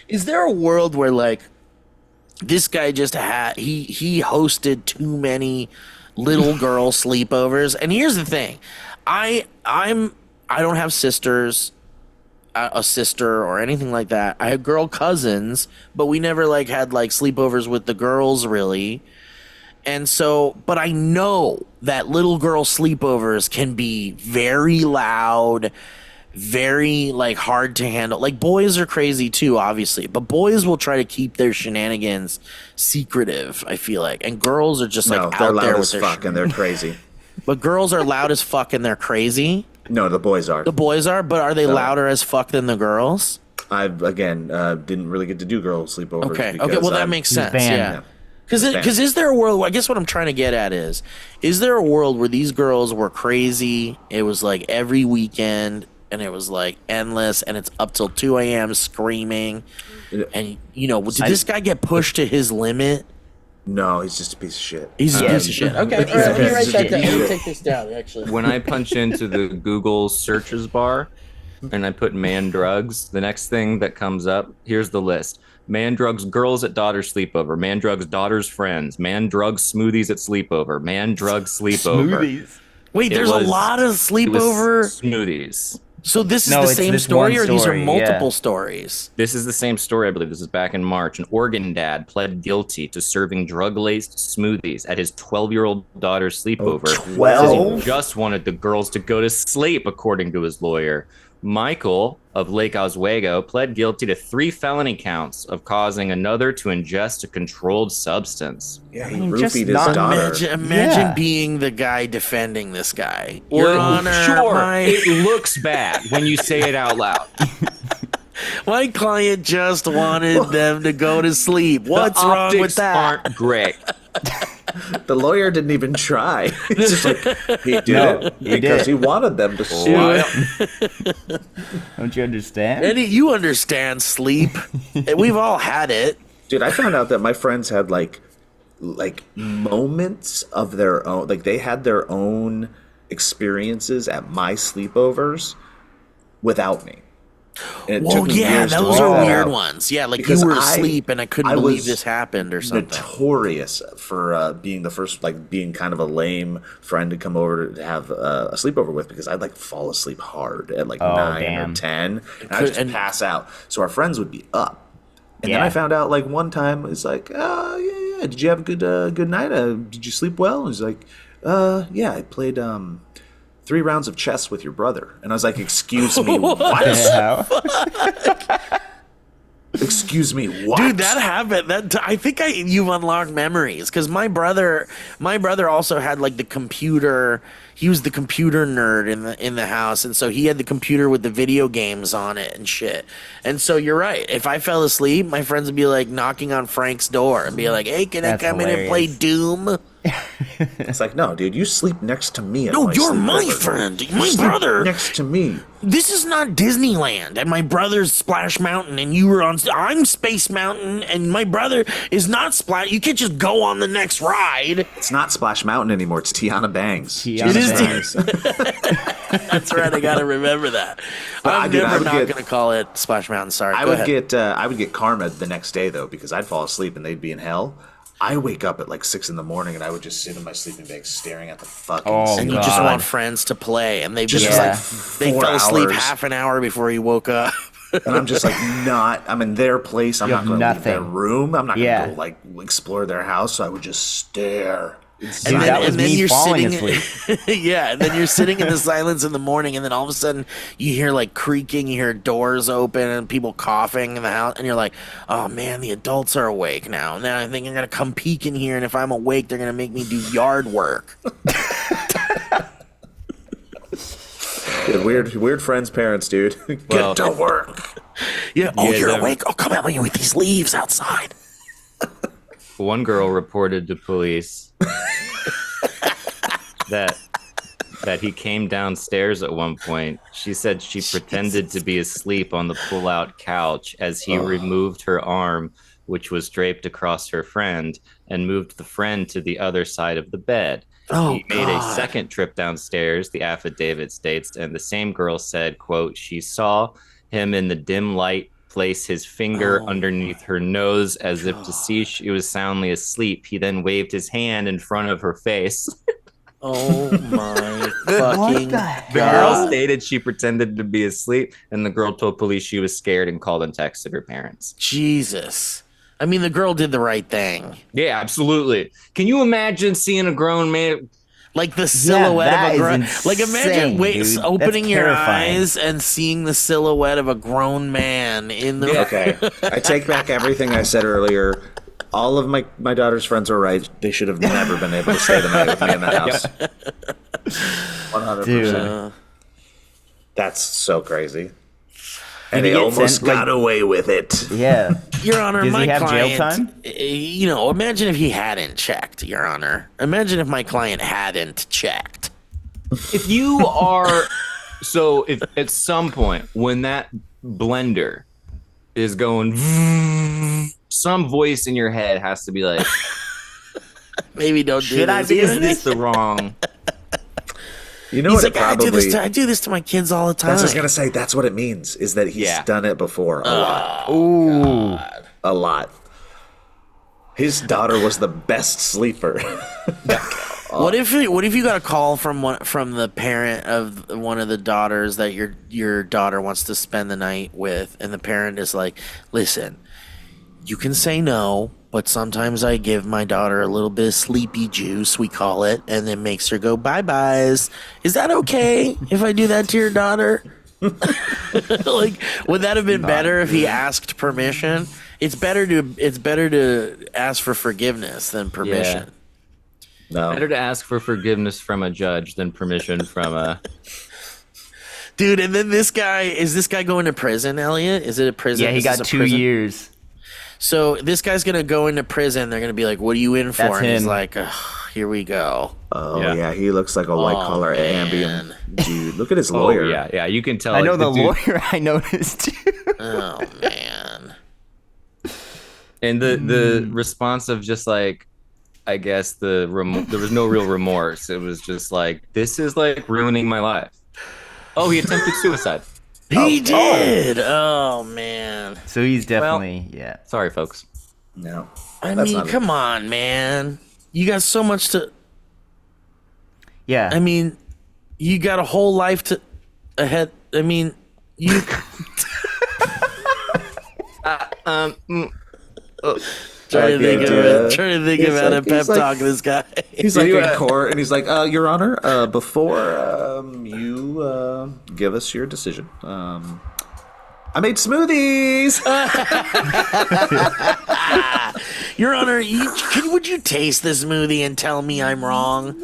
is there a world where like this guy just he hosted too many little girl sleepovers? And here's the thing, I don't have sisters, a sister or anything like that. I have girl cousins, but we never like had like sleepovers with the girls really. And so, but I know that little girl sleepovers can be very loud, very like hard to handle. Like boys are crazy too, obviously, but boys will try to keep their shenanigans secretive, I feel like. And girls are just like No, out they're there loud with as their fuck and they're crazy. But girls are loud as fuck and they're crazy. No, the boys are. The boys are, but are they louder as fuck than the girls? I again didn't really get to do girl sleepovers. Okay. because Well, that I'm- makes sense. banned. Yeah. Because is there a world? I guess what I'm trying to get at is there a world where these girls were crazy? It was like every weekend, and it was like endless, and it's up till 2 a.m. screaming. And did this guy get pushed to his limit? No, he's just a piece of shit. He's a piece of shit. Okay, all right, let me write that down. Let me take this down. Actually, When I punch into the Google searches bar and I put man drugs, the next thing that comes up, here's the list. Man drugs girls at daughter's sleepover. Man drugs daughter's friends. Man drugs smoothies at sleepover. Man drugs sleepover. Smoothies. wait, It there's a was- lot of It was sleepover. smoothies. So this is No, the it's same this story, one or these are story, multiple yeah. stories? This is the same story, I believe. This is back in March. An Oregon dad pled guilty to serving drug-laced smoothies at his 12-year-old daughter's sleepover. Says he 12? just wanted the girls to go to sleep, according to his lawyer. Michael of Lake Oswego pled guilty to 3 felony counts of causing another to ingest a controlled substance. Yeah, he mean, just roofied his not daughter. Imagine Yeah. being the guy defending this guy. Your Or- Honor, sure, my, it looks bad when you say it out loud. my client just wanted them to go to sleep. What's The wrong with optics that? aren't great. The lawyer didn't even try. He's just like, he did No, it he because did. he wanted them to sleep. Well, Don't you understand? Eddie, you understand sleep. We've all had it. Dude, I found out that my friends had like moments of their own. Like they had their own experiences at my sleepovers without me. Well, yeah, those are weird ones. Yeah, like because you were asleep and I couldn't believe this happened or something. Notorious for being the first, like being kind of a lame friend to come over to have a sleepover with, because I'd like fall asleep hard at like 9 or 10, and I'd just pass out. So our friends would be up, and then I found out like one time it's like, yeah, did you have a good night? Did you sleep well? And he's like, yeah, I played 3 rounds of chess with your brother. And I was like, excuse me, what? Excuse me, what? Dude, that happened. I think you've unlocked memories, because my brother also had like the computer. He was the computer nerd in the house, and so he had the computer with the video games on it and shit. And so you're right. If I fell asleep, my friends would be like knocking on Frank's door and be like, "Hey, can I come in and play Doom?" It's like, no, dude, you sleep next to me. No, you're my friend. My brother. Next to me. This is not Disneyland, and my brother's Splash Mountain, and you were on. I'm Space Mountain, and my brother is not Splash. You can't just go on the next ride. It's not Splash Mountain anymore. It's Tiana Bangs. It is. That's right. I gotta remember that. I'm never not gonna call it Splash Mountain. Sorry. I would get karma the next day though, because I'd fall asleep and they'd be in hell. I wake up at like 6 in the morning and I would just sit in my sleeping bag staring at the fucking and you just want friends to play, and they just like they fell asleep half an hour before you woke up. And I'm just like, I'm in their place. I'm not going to leave their room. I'm not going to go like explore their house. So I would just stare. Dude, and then you're falling asleep. Yeah, and then you're sitting in the silence in the morning, and then all of a sudden you hear like creaking, you hear doors open and people coughing in the house, and you're like, oh man, the adults are awake now. And then I think I'm gonna come peek in here, and if I'm awake, they're gonna make me do yard work. Yeah, weird friends' parents, dude. Get to work. Yeah. Oh, you're awake. Oh, come at me with these leaves outside. One girl reported to police that he came downstairs at one point. She said she pretended to be asleep on the pull-out couch as he removed her arm, which was draped across her friend, and moved the friend to the other side of the bed. He made a second trip downstairs, the affidavit states, and the same girl said, quote, she saw him in the dim light place his finger underneath her nose as if to see she was soundly asleep. He then waved his hand in front of her face. Oh my fucking God. The girl stated she pretended to be asleep, and the girl told police she was scared and called and texted her parents. Jesus. I mean, the girl did the right thing. Yeah, absolutely. Can you imagine seeing a grown man? Like the silhouette of a grown... Like imagine opening your eyes and seeing the silhouette of a grown man in the... Okay, I take back everything I said earlier. All of my daughter's friends are right. They should have never been able to stay the night with me in the house. 100%. That's so crazy. And he almost got away with it. Yeah. Your Honor, Does my he have client, jail time? You know, imagine if he hadn't checked, Your Honor. Imagine if my client hadn't checked. If you are... So if at some point when that blender is going... Some voice in your head has to be like... Maybe don't do this. Is this the wrong... You know he's what? Like, I do this to my kids all the time. That's what I was gonna say. That's what it means. Is that he's done it before a lot. Ooh, a lot. His daughter was the best sleeper. What if you got a call from the parent of one of the daughters that your daughter wants to spend the night with, and the parent is like, "Listen, you can say no, but sometimes I give my daughter a little bit of sleepy juice, we call it, and it makes her go bye-byes. Is that okay if I do that to your daughter?" Like, would that have been better if he asked permission? It's better to ask for forgiveness than permission. Yeah. No. Better to ask for forgiveness from a judge than permission from a... Dude, and then is this guy going to prison, Elliott? Is it a prison? Yeah, he got 2 years. So this guy's going to go into prison. They're going to be like, what are you in for? That's and him. He's like, here we go. Oh, yeah. He looks like a white-collar ambient dude. Look at his lawyer. Oh, yeah. You can tell. I know the lawyer. I noticed, too. Oh, man. And the response of just like, I guess there was no real remorse. It was just like, this is like ruining my life. Oh, he attempted suicide. He did. Oh man. So he's definitely Sorry, folks. No. I mean, come on, man. You got so much to. Yeah. I mean, you got a whole life ahead. I mean, you. Trying to think of how to pep talk this guy. He's like in court, and he's like, Your Honor, before you give us your decision, I made smoothies. Your Honor, would you taste the smoothie and tell me I'm wrong?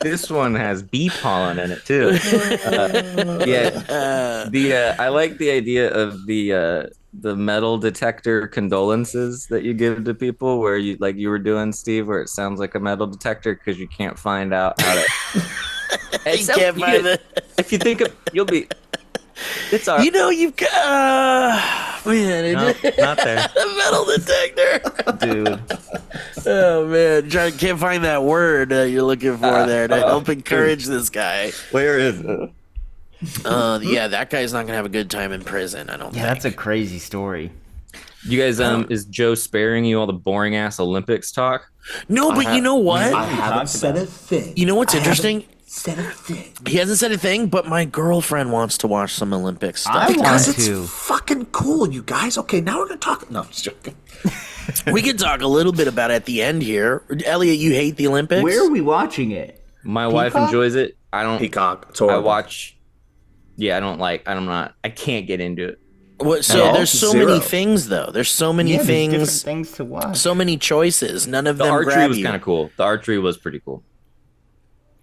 This one has bee pollen in it too. I like the idea of the metal detector condolences that you give to people, where you like you were doing, Steve, where it sounds like a metal detector because you can't find out how to. If you think of, you'll be. It's our. You know you've got. Man, not there. A metal detector, dude. Oh man, can't find that word you're looking for there to help encourage this guy. Where is it? Yeah, that guy's not gonna have a good time in prison. I don't. Yeah, that's a crazy story. You guys, is Joe sparing you all the boring ass Olympics talk? No, but you know what? I haven't said a thing. You know what's interesting? Said a thing. He hasn't said a thing, but my girlfriend wants to watch some Olympics stuff. Because it's fucking cool, you guys. Okay, now we're gonna talk. No, I'm just joking. We can talk a little bit about it at the end here. Elliot, you hate the Olympics? Where are we watching it? My wife enjoys it. I don't. Peacock. It's horrible. I watch. Yeah, I don't like. I'm not. I can't get into it. What, so there's so many things, though. There's so many things. Different things to watch. So many choices. None of them grab you. The archery was kind of cool. The archery was pretty cool.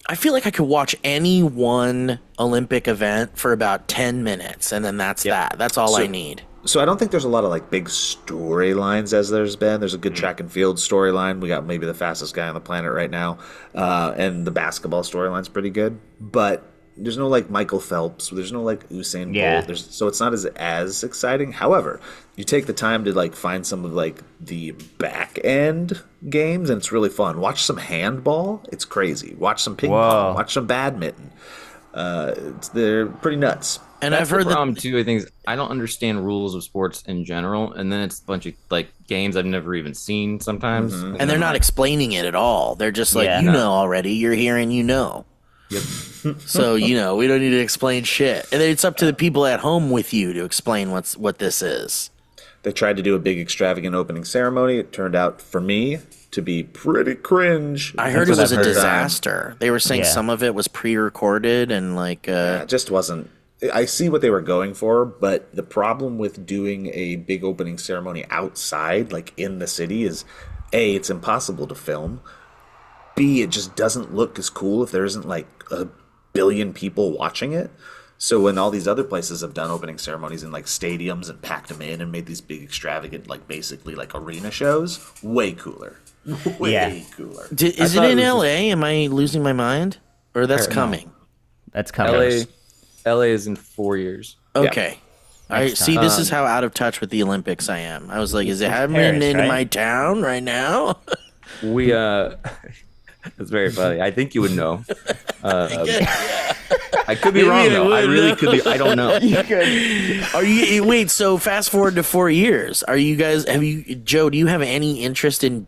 I feel like I could watch any one Olympic event for about 10 minutes, and then that's that. That's all I need. So I don't think there's a lot of like big storylines as there's been. There's a good track and field storyline. We got maybe the fastest guy on the planet right now, and the basketball storyline's pretty good. But there's no like Michael Phelps. There's no like Usain Bolt. So it's not as exciting. However, you take the time to like find some of like the back end games, and it's really fun. Watch some handball. It's crazy. Watch some ping pong. Watch some badminton. They're pretty nuts. And That's I've heard the problem too. I think I don't understand rules of sports in general, and then it's a bunch of like games I've never even seen sometimes. Mm-hmm. And they're not explaining it at all. They're just like, know already. You're here and you know. Yep. So we don't need to explain shit. And it's up to the people at home with you to explain what this is. They tried to do a big extravagant opening ceremony. It turned out for me to be pretty cringe. I heard it was a disaster. They were saying some of it was pre-recorded and like it just wasn't. I see what they were going for, but the problem with doing a big opening ceremony outside, like in the city, is A, it's impossible to film. B, it just doesn't look as cool if there isn't like a billion people watching it. So when all these other places have done opening ceremonies in like stadiums and packed them in and made these big extravagant, like basically like arena shows, way cooler. Way cooler. Is it in LA? Am I losing my mind? Or that's coming? That's coming. LA is in 4 years. Okay. I see. This is how out of touch with the Olympics I am. I was like, is it happening in my town right now? We it's very funny. I think you would know. I could be wrong though. I really could be. I don't know. Are you wait? So fast forward to 4 years. Are you guys? Joe? Do you have any interest in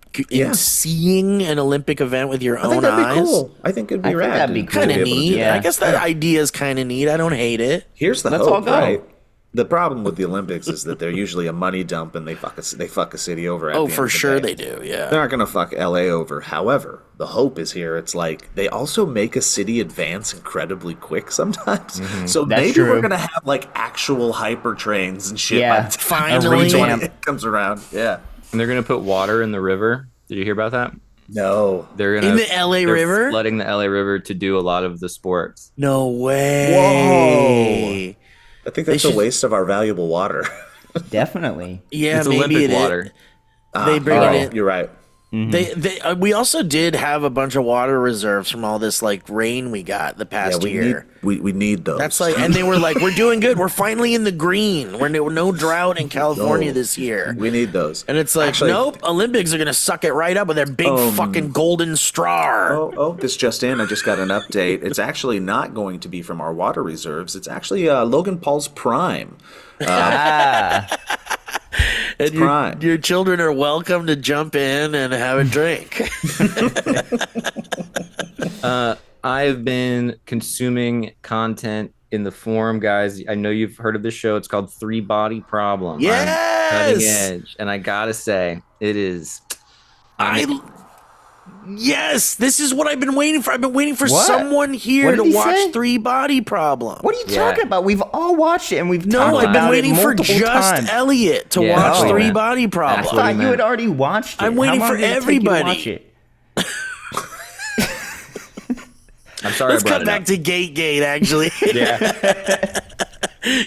seeing an Olympic event with your own eyes? Be cool. I think it'd be rad. That'd be cool. Kind of neat. I guess that idea is kind of neat. I don't hate it. Here's the hope, right? The problem with the Olympics is that they're usually a money dump and they fuck a city over. Oh, for sure they do. Yeah, they're not gonna fuck LA over. However, the hope is here. It's like they also make a city advance incredibly quick sometimes. Mm-hmm. So maybe we're gonna have like actual hyper trains and shit. Yeah, finally when it comes around. Yeah, and they're gonna put water in the river. Did you hear about that? No, they're gonna in the LA River, flooding the LA River to do a lot of the sports. No way. Whoa. I think that's a waste of our valuable water. Definitely. Yeah, it's maybe Olympic water. They bring it in. You're right. We also did have a bunch of water reserves from all this like rain we got the past year. We need those. That's like, and they were like, we're doing good. We're finally in the green. We're no drought in California this year. We need those. And it's like, nope, Olympics are gonna suck it right up with their big fucking golden straw. This just in. I just got an update. It's actually not going to be from our water reserves. It's actually Logan Paul's Prime. And your children are welcome to jump in and have a drink. I've been consuming content in the forum, guys. I know you've heard of this show. It's called Three Body Problem. Yes! I'm cutting edge. And I gotta say, it is... Yes, this is what I've been waiting for. I've been waiting for someone here to watch Three Body Problem. What are you talking about? We've all watched it, and we've talked about it. I've been waiting for just times. Elliott to watch Three Body Problem. I thought you had already watched it. I'm waiting for everybody. I'm sorry. Let's cut back to Gate, actually. Yeah.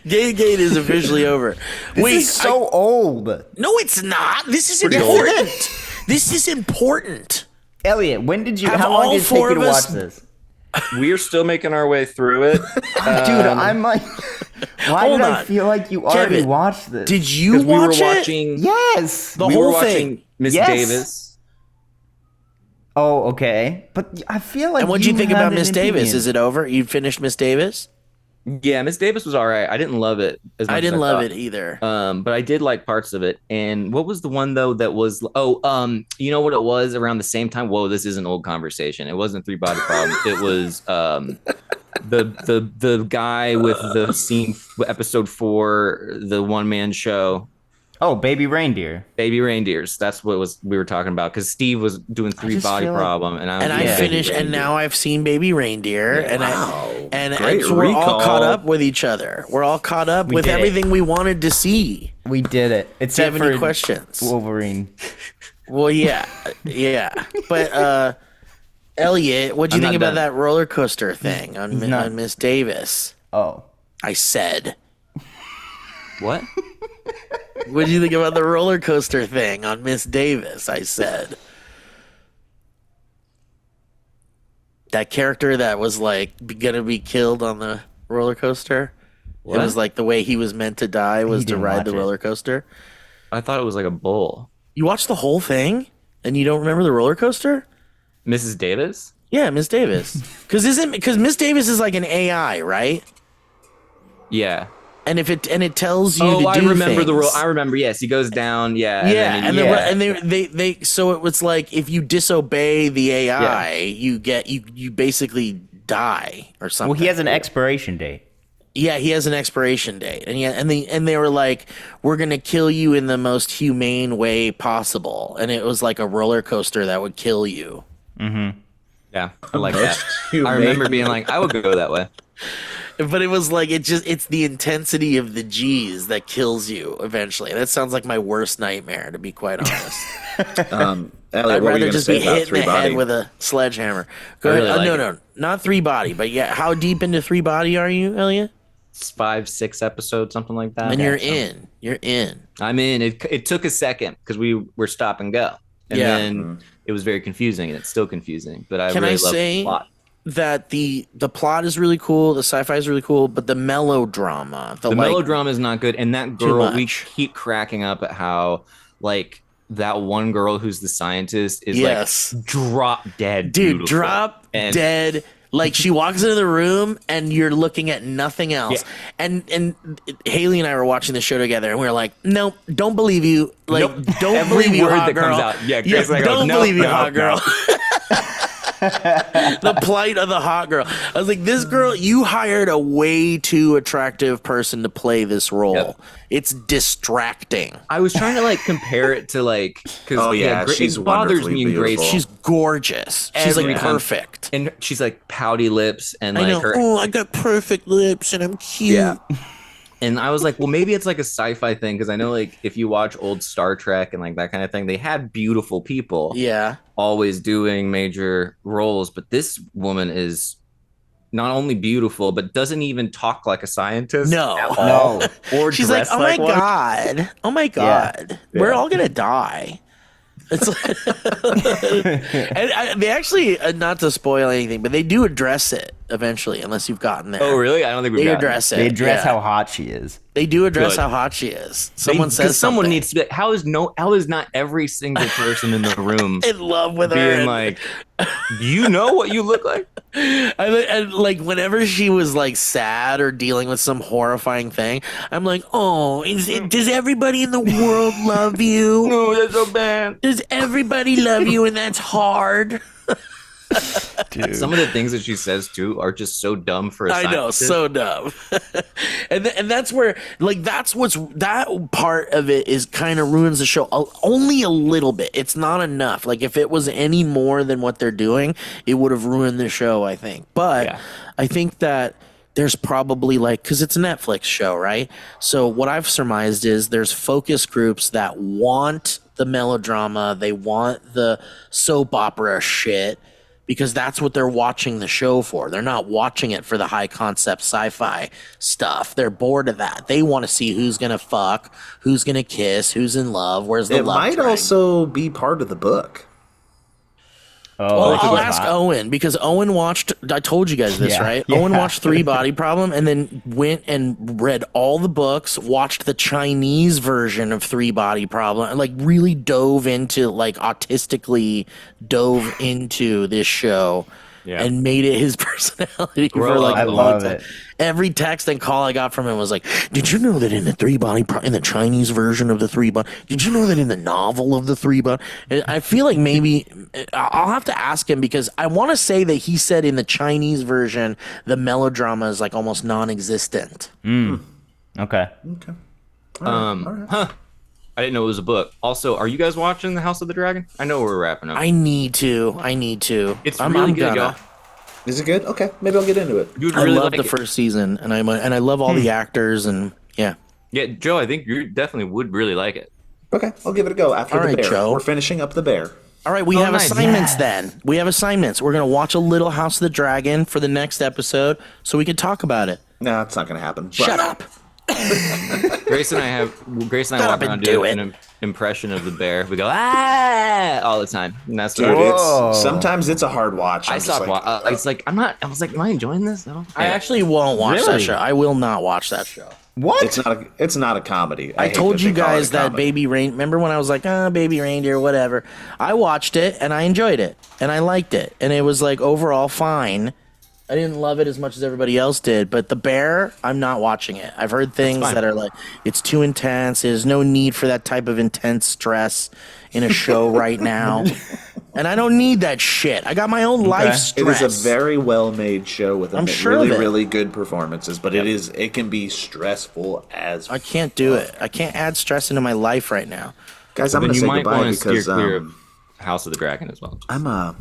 Gate is officially over. This is so old. No, it's not. This is important. This is important. Elliott, how long did it take you to watch this? We are still making our way through it. Dude, I'm like, why did I feel like you already watched this? Did you watch it? Yes. The whole thing. Miss Davis. Oh, okay. But I feel like. And what did you think about Miss Davis? Is it over? You finished Miss Davis? Yeah, Miss Davis was all right. I didn't love it as much. I didn't love it either. But I did like parts of it. And what was the one though that was? You know what it was around the same time? Whoa, this is an old conversation. It wasn't Three Body Problem. It was the guy with the scene episode 4, the one man show. Oh, Baby Reindeer. Baby Reindeers. That's what we were talking about because Steve was doing Three Body Problem, I finished, and now I've seen Baby Reindeer, and so we're all caught up with each other. We're all caught up with everything we wanted to see. We did it. Except for questions. Wolverine. Well, yeah. But Elliott, what'd you think about that roller coaster thing on Miss Davis? Oh, I said. What? What do you think about the roller coaster thing on Miss Davis? I said. That character that was like gonna be killed on the roller coaster. What? It was like the way he was meant to die was to ride the roller coaster. I thought it was like a bull. You watched the whole thing and you don't remember the roller coaster? Mrs. Davis? Yeah, Miss Davis. Because Miss Davis is like an AI, right? Yeah. And it tells you to do I remember things. I remember. Yes, he goes down. Yeah. And they so it was like if you disobey the AI, you basically die or something. Well, he has an expiration date. Yeah, he has an expiration date, and they were like, "We're gonna kill you in the most humane way possible," and it was like a roller coaster that would kill you. Mm-hmm. Yeah, I like that. I remember being like, "I would go that way." But it was like it's the intensity of the G's that kills you eventually. That sounds like my worst nightmare, to be quite honest. Elliott, I'd rather just be hit in the head with a sledgehammer. Go ahead. Really No, not Three Body, but yeah. How deep into Three Body are you, Elliott? 5-6 episodes, something like that. And you're in. You're in. I'm in. It took a second because we were stop and go, and then it was very confusing, and it's still confusing. But I really love the plot. That the plot is really cool, the sci-fi is really cool, but the melodrama, the melodrama is not good. And that girl, we keep cracking up at how like that one girl who's the scientist is like drop dead, dude, beautiful. Dead. Like she walks into the room and you're looking at nothing else. Yeah. And Haley and I were watching the show together and we were like, nope, don't believe you. Like, don't believe you, hot girl. Comes out. Yeah, like, don't believe you, hot girl. The plight of the hot girl. I was like, this girl, you hired a way too attractive person to play this role. Yep. It's distracting. I was trying to like compare it to like, because she's it bothers me in Grace. She's gorgeous. She's like perfect, and she's like pouty lips and I like know. her. Oh, I got perfect lips and I'm cute. Yeah. And I was like, well, maybe it's like a sci-fi thing because I know like if you watch old Star Trek and like that kind of thing, they had beautiful people. Yeah. Always doing major roles, but this woman is not only beautiful but doesn't even talk like a scientist. No. Or she's like, oh my god, yeah. we're all gonna die. It's they actually, not to spoil anything, but they do address it eventually, unless you've gotten there. Oh, really? I don't think we've They gotten address it. They address yeah. how hot she is. They do address Good. how hot she is. Someone says someone something. needs to be. How is not every single person in the room in love with her. being and- like, do you know what you look like? and like whenever she was like sad or dealing with some horrifying thing, I'm like, oh, does everybody in the world love you? No, that's so bad. Does everybody love you and that's hard? Dude. Some of the things that she says too are just so dumb for a I know, scientist. so dumb. and that's where, like, that part of it is kind of ruins the show only a little bit. It's not enough. Like, if it was any more than what they're doing, it would have ruined the show, I think. But Yeah. I think that there's probably like, because it's a Netflix show, right? So what I've surmised is there's focus groups that want the melodrama, they want the soap opera shit, because that's what they're watching the show for. They're not watching it for the high concept sci-fi stuff. They're bored of that. They want to see who's gonna fuck, who's gonna kiss, who's in love, where's the It love might triangle. also be part of the book. Oh, Well, like I'll she's ask hot. Owen, because Owen watched, I told you guys this, Yeah, right? yeah. Owen watched Three Body Problem and then went and read all the books, watched the Chinese version of Three Body Problem, and like really dove into this show. Yeah. And made it his personality for Grow like up. a I long love time. it. Every text and call I got from him was like, "Did you know that in the in the Chinese version of the Three Body? Did you know that in the novel of the Three Body?" And I feel like maybe I'll have to ask him, because I want to say that he said in the Chinese version the melodrama is like almost non-existent. Okay. I didn't know it was a book. Also, are you guys watching The House of the Dragon? I know we're wrapping up. I need to. It's really good, y'all. Is it good? Okay, maybe I'll get into it. You would I really love like the it. first season, and I love all the actors, and yeah. Yeah, Joe, I think you definitely would really like it. Okay, I'll give it a go after All the right, bear. Joe. We're finishing up the bear. All right, we have nice. assignments then. We have assignments. We're going to watch a little House of the Dragon for the next episode so we can talk about it. No, it's not going to happen. Shut up. Grace and I Shut up walk and around do doing an impression of the bear. We go all the time, and that's Dude, what Whoa. sometimes it's a hard watch. I I'm just stopped. like, It's like I was like, am I enjoying this? I actually won't watch that Really? show. I will not watch that show. What? it's not a comedy. I hate told that you they call it a guys that comedy. Baby Rain. Remember when I was like, Baby Reindeer, whatever. I watched it and I enjoyed it and I liked it and it was like overall fine. I didn't love it as much as everybody else did, but The Bear, I'm not watching it. I've heard things that are like, it's too intense. There's no need for that type of intense stress in a show right now. And I don't need that shit. I got my own life It stress. is a very well-made show with I'm sure really, of it. really good performances, but it can be stressful as. I can't do it. I can't add stress into my life right now. Guys, I'm Then gonna you say might goodbye want to steer because clear of House of the Dragon as well. I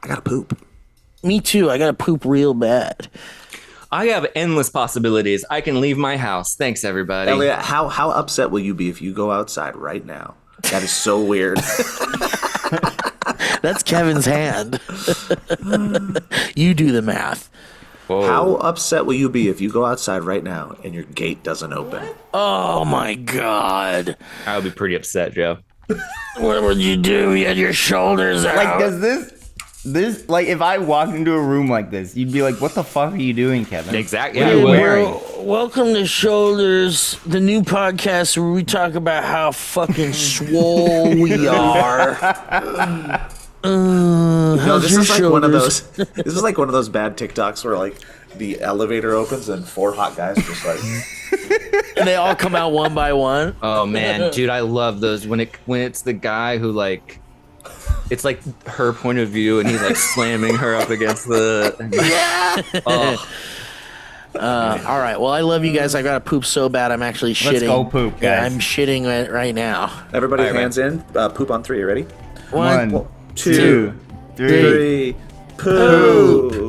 gotta poop. Me too. I gotta poop real bad. I have endless possibilities. I can leave my house. Thanks, everybody. Elliot, how upset will you be if you go outside right now? That is so weird. That's Kevin's hand. You do the math. Whoa. How upset will you be if you go outside right now and your gate doesn't open? Oh my god. I would be pretty upset, Joe. What would you do? You had your shoulders out. Like, does this like, if I walked into a room like this, you'd be like, what the fuck are you doing, Kevin? Exactly. What are Yeah, you well, wearing? Welcome to Shoulders, the new podcast where we talk about how fucking swole we are. No, this your is like one of shoulders? those. This is like one of those bad TikToks where like the elevator opens and four hot guys just like. And they all come out one by one. Oh man, dude, I love those when it's the guy who like, it's like her point of view and he's like slamming her up against the. Oh, All right. Well, I love you guys. I gotta poop so bad. I'm actually shitting. Let's go poop, Yeah, guys. I'm shitting right now. Everybody, All right, hands in. Poop on three. You ready? One, Two, two, three. three. Poo.